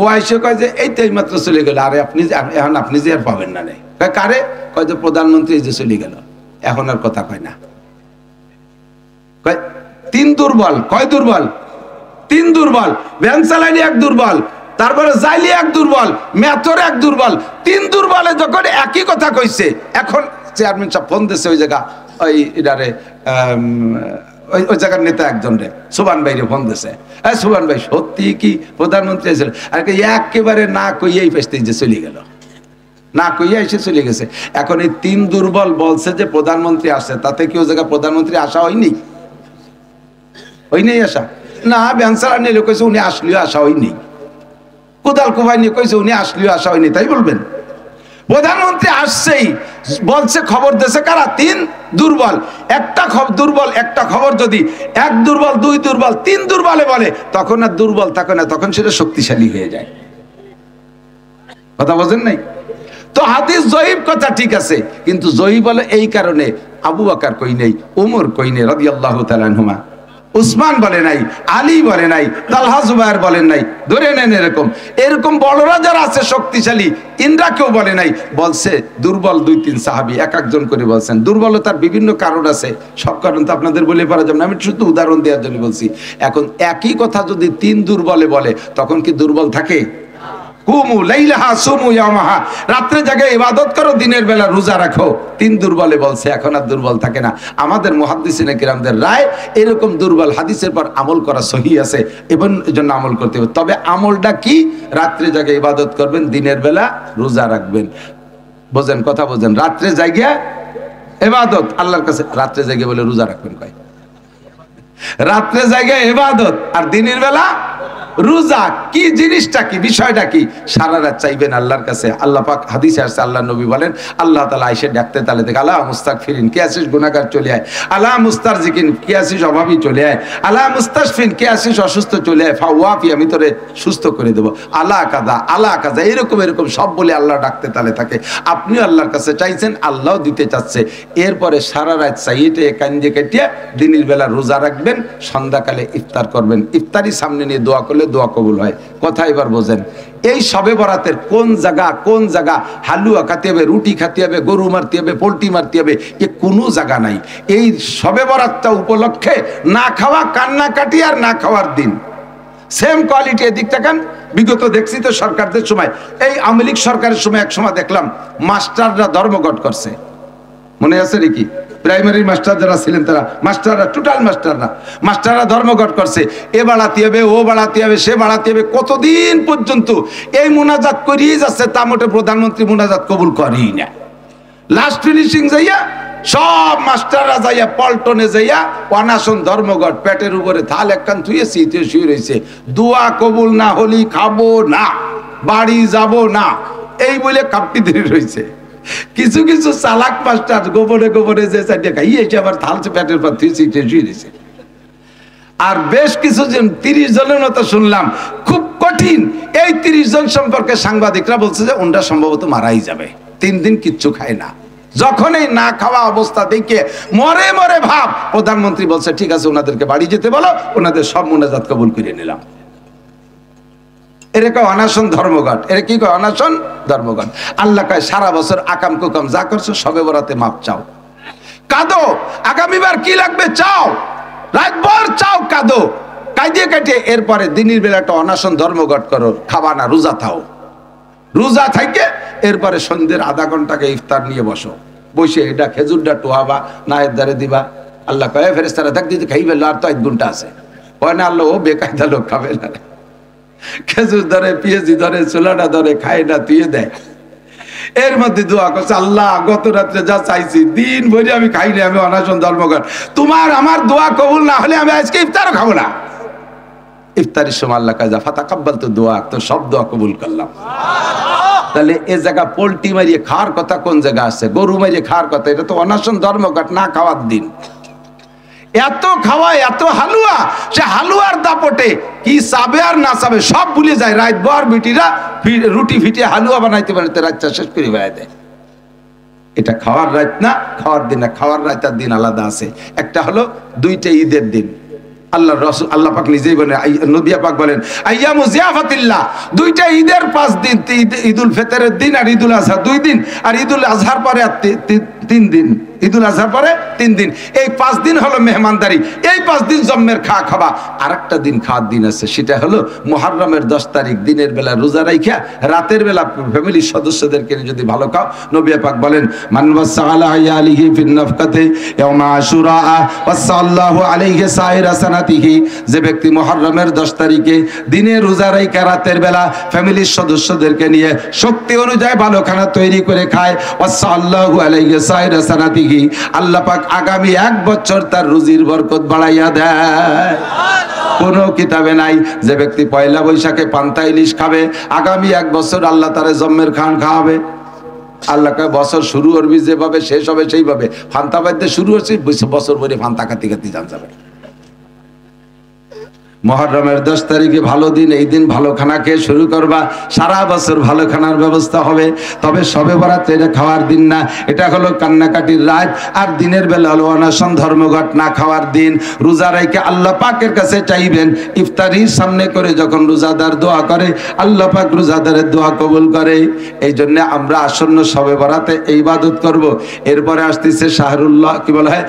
ও আইসে কয় যে এই তো মাত্র চলে গেল। আরে আপনি এখন আপনি যে আর পাবেন না নেই। কারে? কয় যে প্রধানমন্ত্রী যে চলে গেল, এখন আর কথা কয় না। কয় 3 দুর্বল। কয় দুর্বল? 3 দুর্বল। ভ্যান চালানি 1 দুর্বল, তারপরে জাইলি 1 দুর্বল, মেথর 1 দুর্বল। 3 দুর্বলে যখন একই কথা কইছে, এখন চেয়ারম্যান সাহেব ফোন দিচ্ছে ওই জায়গা, ওই এটারে ওই জায়গার নেতা একজন রে, সুবান ভাই রে ফোন দিছে। সুবান ভাই সত্যি কি প্রধানমন্ত্রী এসেছিল? আর একেবারে না কইয়াই পেছতে যে চলে গেল, না কইয়া এসে চলে গেছে। এখন এই 3 দুর্বল বলছে যে প্রধানমন্ত্রী আসে, তাতে কি ওই জায়গায় প্রধানমন্ত্রী আসা হয়নি? হয়নি আসা না। ব্যানসারা নিয়ে কইছে উনি আসলেও আসা হয়নি, কোদাল কুবাই নিয়ে কইছে উনি আসলেও আসা হয়নি, তাই বলবেন? প্রধানমন্ত্রী আসছেই, বলছে খবর দেশে কারা? 3 দুর্বল। একটা দুর্বল একটা খবর যদি 1 দুর্বল 2 দুর্বল 3 দুর্বলে বলে, তখন আর দুর্বল থাকে না, তখন সেটা শক্তিশালী হয়ে যায়। কথা বোঝেন নাই? তো হাদিস জয়ীফ কথা ঠিক আছে, কিন্তু জয়ীফ বলে এই কারণে আবু বকর কই নেই, ওমর কই নেই রাদিয়াল্লাহু তাআলা আনহুমা, উসমান বলে নাই, আলী বলে নাই, তালহা জুবায়ের বলেন নাই। ধরে নেন এরকম এরকম বড়রা যারা আছে শক্তিশালী, ইন্দ্রা কেউ বলে নাই, বলছে দুর্বল 2-3 সাহাবী এক একজন করে বলছেন। দুর্বলতার বিভিন্ন কারণ আছে, সব কারণ তো আপনাদের বলে পারা যাবে না, আমি শুধু উদাহরণ দেওয়ার জন্য বলছি। এখন একই কথা যদি 3 দুর্বলে বলে, তখন কি দুর্বল থাকে? কুমু লাইলাহা সুমু ইয়ামাহা, রাত্রে জাগে ইবাদত করো, দিনের বেলা রোজা রাখো। 3 দুর্বলে বলছে, এখন আর দুর্বল থাকে না। আমাদের মুহাদ্দিসিনে কিরামদের রায় এরকম দুর্বল হাদিসের পর আমল করা সহি আছে, এবং এজন্য আমল করতে হবে। তবে আমলটা কি? রাত্রে জাগে ইবাদত করবেন, দিনের বেলা রোজা রাখবেন। বোঝেন কথা? বোঝেন? রাত্রে জাগে ইবাদত আল্লাহর কাছে, রাত্রে জাগে বলে রোজা রাখবেন কয়? রাত্রে জাগে ইবাদত আর দিনের বেলা রোজা। কি জিনিসটা কি, বিষয়টা কি? সারা রাত চাইবেন আল্লাহর কাছে। আল্লাহ পাক হাদিসে আসছে, আল্লাহ নবী বলেন আল্লাহ তাআলা আয়েশা ডাকতে তালে দেখ, আলা মুস্তাগফিরিন কে আসিস গুনাহগার চলে আয়, আলা মুস্তারজিকিন কে আসিস অভাবী চলে আয়, আলা মুস্তাশফিন কে আসিস অসুস্থ চলে আয়, ফাওয়াফি আমি তোরে সুস্থ করে দেব, আলা কাদা আলা কাজা, এরকম এরকম সব বলে আল্লাহ ডাকতে তালে থাকে। আপনিও আল্লাহর কাছে চাইছেন, আল্লাহও দিতে চাচ্ছে। এরপরে সারা রাত চাইতে কান্দে কেটে দিনের বেলা রোজা রাখবেন, সন্ধ্যাকালে ইফতার করবেন। ইফতারি সামনে নিয়ে দোয়া করলে দোয়া কবুল হয়। কথা এবার বোঝেন? এই শবে বরাতের কোন জায়গা হালুয়া খাতে হবে, রুটি খাতে হবে, গরু মারতে হবে, পোল্ট্রি মারতে হবে, এ কোনো জায়গা নাই। এই শবে বরাতটা উপলক্ষে না খাওয়া কান্নাকাটি আর না খাওয়ার দিন। Same quality. এদিক তাকান, বিগত দেখছি তো সরকারদের সময়, এই আওয়ামী লীগ সরকারের সময় এক সময় দেখলাম মাস্টাররা ধর্মঘট করছে, মনে আছে নাকি? প্রাইমারি মাস্টার যারা ছিলেন তারা, মাস্টাররা, টোটাল মাস্টাররা ধর্মঘট করছে। এ বাড়াতে হবে, ও বাড়াতে হবে, সে বাড়াতে হবে, কতদিন পর্যন্ত এই মোনাজাত করিয়ে যাচ্ছে। তা মোটে প্রধানমন্ত্রী মোনাজাত কবুল করেই না। লাস্ট ফিনিশিং যাইয়া সব মাস্টাররা যাইয়া পল্টনে যাইয়া অনাশন ধর্মঘট, পেটের উপরে থাল একখান থুয়েছি, শুয়ে রয়েছে, দোয়া কবুল না হলি খাবো না, বাড়ি যাব না, এই বলে কাপটি ধরে রয়েছে। কিছু কিছু চালাক মাস্টার গোপনে গোপনে যে চারটে খাইয়ে এসে আবার থালছে পেটের পর থুয়েছি, শুয়ে রয়েছে। আর বেশ কিছু জন, 30 জনের মতো শুনলাম, খুব কঠিন। এই 30 জন সম্পর্কে সাংবাদিকরা বলছে যে ওনরা সম্ভবত মারাই যাবে, 3 দিন কিচ্ছু খায় না। যখন এই না খাওয়া অবস্থা দেখে মরে মরে ভাব, প্রধানমন্ত্রী বলছে ঠিক আছে ওনাদেরকে বাড়ি যেতে বলো, ওনাদের সব মোনাজাত কবুল করে নিলাম। এরকম অনাশন ধর্মঘট, এর কি কয়? অনাশন ধর্মঘট। আল্লাহ কয় সারা বছর আকাম কুকাম যা করছো সবে বরাতে মাপ চাও, কাঁদো, আগামীবার কি লাগবে চাও, রাতভর চাও, কাঁদো, কাঁদিয়ে কাটিয়ে এরপরে দিনের বেলা একটা অনাশন ধর্মঘট করো, খাবা না, রোজা থাও, রোজা থাকে এরপরে সন্ধ্যের আধা ঘন্টাকে ইফতার নিয়ে বসো, বসে এটা খেজুরটা টোহাবা, নায়ের দ্বারে দিবা। আল্লাহ কয় ফেরেশতারা দেখ দিদি খাইবে, আর তো 1 ঘন্টা আছে। কয় না আল্লাহ, ও বেকায়দা লোক খাবে না, খেজুর ধরে, পিএজি ধরে, চুলাটা ধরে, খায় না, তুইয়ে দেয়। এর মধ্যে দোয়া করছে, আল্লাহ গত রাত্রে যা চাইছি দিন ভরে আমি খাইনি, আমি অনাশন ধর্মঘট, তোমার আমার দোয়া কবুল না হলে আমি আজকে ইফতারও খাবো না। ইফতারের সময় আল্লাহ কাজা ফাতাকাব্বাল, তো দোয়া, তো সব দোয়া কবুল করলাম। তাহলে এ জায়গা পোল্ট্রি মারিয়ে খাওয়ার কথা কোন জায়গা আছে? গরু মারিয়ে খাওয়ার কথা, এটা তো অনাশন ধর্মঘট, না খাওয়ার দিন। এত খাওয়া, এত হালুয়া, সে হালুয়ার দাপটে কি চাবে আর না চাবে সব ভুলে যায়। রাত ভর বিটিরা রুটি ফিটিয়ে হালুয়া বানাইতে বানাইতে রাতটা শেষ করে বেড়ায় দেয়। এটা খাওয়ার রাত না, খাওয়ার দিন না। খাওয়ার রাতের দিন আলাদা আছে। একটা হলো 2টা ঈদের দিন, আল্লাহ রাসূল, আল্লাহ পাক নিজেই বলেন, নবী পাক বলেন আইয়ামু জিয়াফাতিল্লাহ, 2টা ঈদের 5 দিন, ঈদুল ফিতরের দিন আর ঈদুল আজহা 2 দিন, আর ঈদুল আজহার পরে 3 দিন, ঈদুল আজহার পরে 3 দিন। এই 5 দিন হলো মেহমানদারি, এই 5 দিন জম্মের খাওয়া। আরেকটা দিন খাওয়ার দিন আছে, সেটা হলো মুহররমের 10 তারিখ দিনের বেলা রোজা রাইখা রাতের বেলা ফ্যামিলির সদস্যদেরকে যদি ভালো খাও। নবী পাক বলেন মান ওয়াসালা আলিহি ফিন নাফকাতি ইয়াউমা আশুরা ওয়াসাল্লাহু আলাইহি সাইরা সানাতিহি, যে ব্যক্তি মুহররমের 10 তারিখে দিনে রোজা রাইখা রাতের বেলা ফ্যামিলির সদস্যদেরকে নিয়ে শক্তি অনুযায়ী ভালো খানা তৈরি করে খায়, ওয়াসাল্লাহু আলাইহি সাইরা সানাতিহি, আল্লাহ পাক আগামী 1 বছর তার রুজির বরকত বাড়াইয়া দেয়। কোন কিতাবে নাই যে ব্যক্তি পয়লা বৈশাখে পান্তা ইলিশ খাবে আগামী 1 বছর আল্লাহ তারে জম্মের খান খাওয়াবে। আল্লাহ কয় বছর শুরু করবি যেভাবে শেষ হবে সেইভাবে। ফান্তা বাইতে শুরু হচ্ছে, বছর ভরে ফান্তা খাতি খাতি জান যাবে। মুহররমের 10 তারিখে ভালো দিন, এই দিন ভালো খানা খেয়ে শুরু করবা, সারা বছর ভালো খানার ব্যবস্থা হবে। তবে শবে বরাত এটা খাওয়ার দিন না, এটা হলো কান্নাকাটির রাত। আর দিনের বেলা হলো অনশন ধর্মঘট, না খাওয়ার দিন। রোজা রেখে আল্লাহ পাকের কাছে চাইবেন, ইফতারির সামনে করে যখন রোজাদার দোয়া করে আল্লাহ পাক রোজাদারের দোয়া কবুল করে। এই জন্য আমরা আসন্ন শবে বরাতে এই ইবাদত করব। এরপরে আসতেছে শাহরুল্লাহ, কি বলা হয়,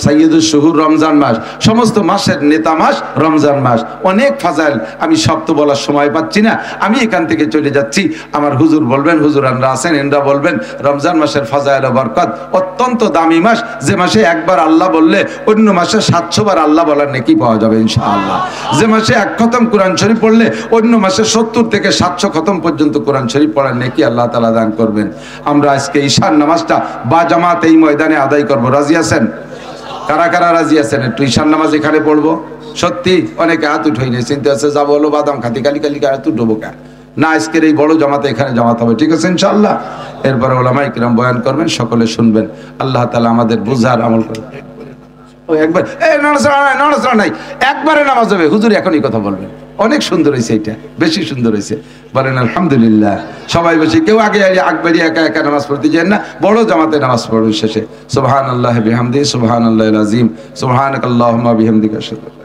সাইয়্যিদুশ শুহুর, রমজান মাস, সমস্ত মাসের নেতা মাস রমজান মাস। অনেক ফাজাইল, আমি সব তো বলার সময় পাচ্ছি না, আমি এখান থেকে চলে যাচ্ছি। আমার হুজুর বলবেন, হুজুর আমরা আছেন, এনরা বলবেন। রমজান মাসের ফাজাইল ও বরকত অত্যন্ত দামি মাস, যে মাসে একবার আল্লাহ বললে অন্য মাসে 700 বার আল্লাহ বলার নেকি পাওয়া যাবে ইনশাআল্লাহ। যে মাসে 1 খতম কোরআন শরীফ পড়লে অন্য মাসে 70 থেকে 700 খতম পর্যন্ত কোরআন শরীফ পড়ার নেকি আল্লাহ তাআলা দান করবেন। আমরা আজকে ঈশার নামাজটা বা জামাত এই ময়দানে আদায় করব, রাজি আছেন? কারা কারা রাজি আছেন? একটু ঈশার নামাজ এখানে পড়বো। সত্যি অনেকে হাত উঠোই নেই, চিন্তা আছে যাবো হলো বাদাম খাতি, কালি কালি হাত উঠবো কা না, আজকের এই বড় জামাতে এখানে জামাত হবে, ঠিক আছে ইনশাআল্লাহ। এরপরে ওলামায়ে কিরাম বয়ান করবেন, সকলে শুনবেন। আল্লাহ তাআলা আমাদের বুঝার আমল করবেন। ওই একবার নড়াচড়া নাই, একবারে নামাজ হবে। হুজুর এখনই কথা বলবেন, অনেক সুন্দর হয়েছে, এটা বেশি সুন্দর হয়েছে, বলেন আলহামদুলিল্লাহ। সবাই বসে, কেউ আগে আকবারি একা একা নামাজ পড়তে যান না, বড় জামাতে নামাজ পড়বেন শেষে। সুবহানাল্লাহি বিহামদিহি, সুবহানাল্লাহিল আযীম, সুবহানাকাল্লাহুম্মা বিহামদিকা আশহাদু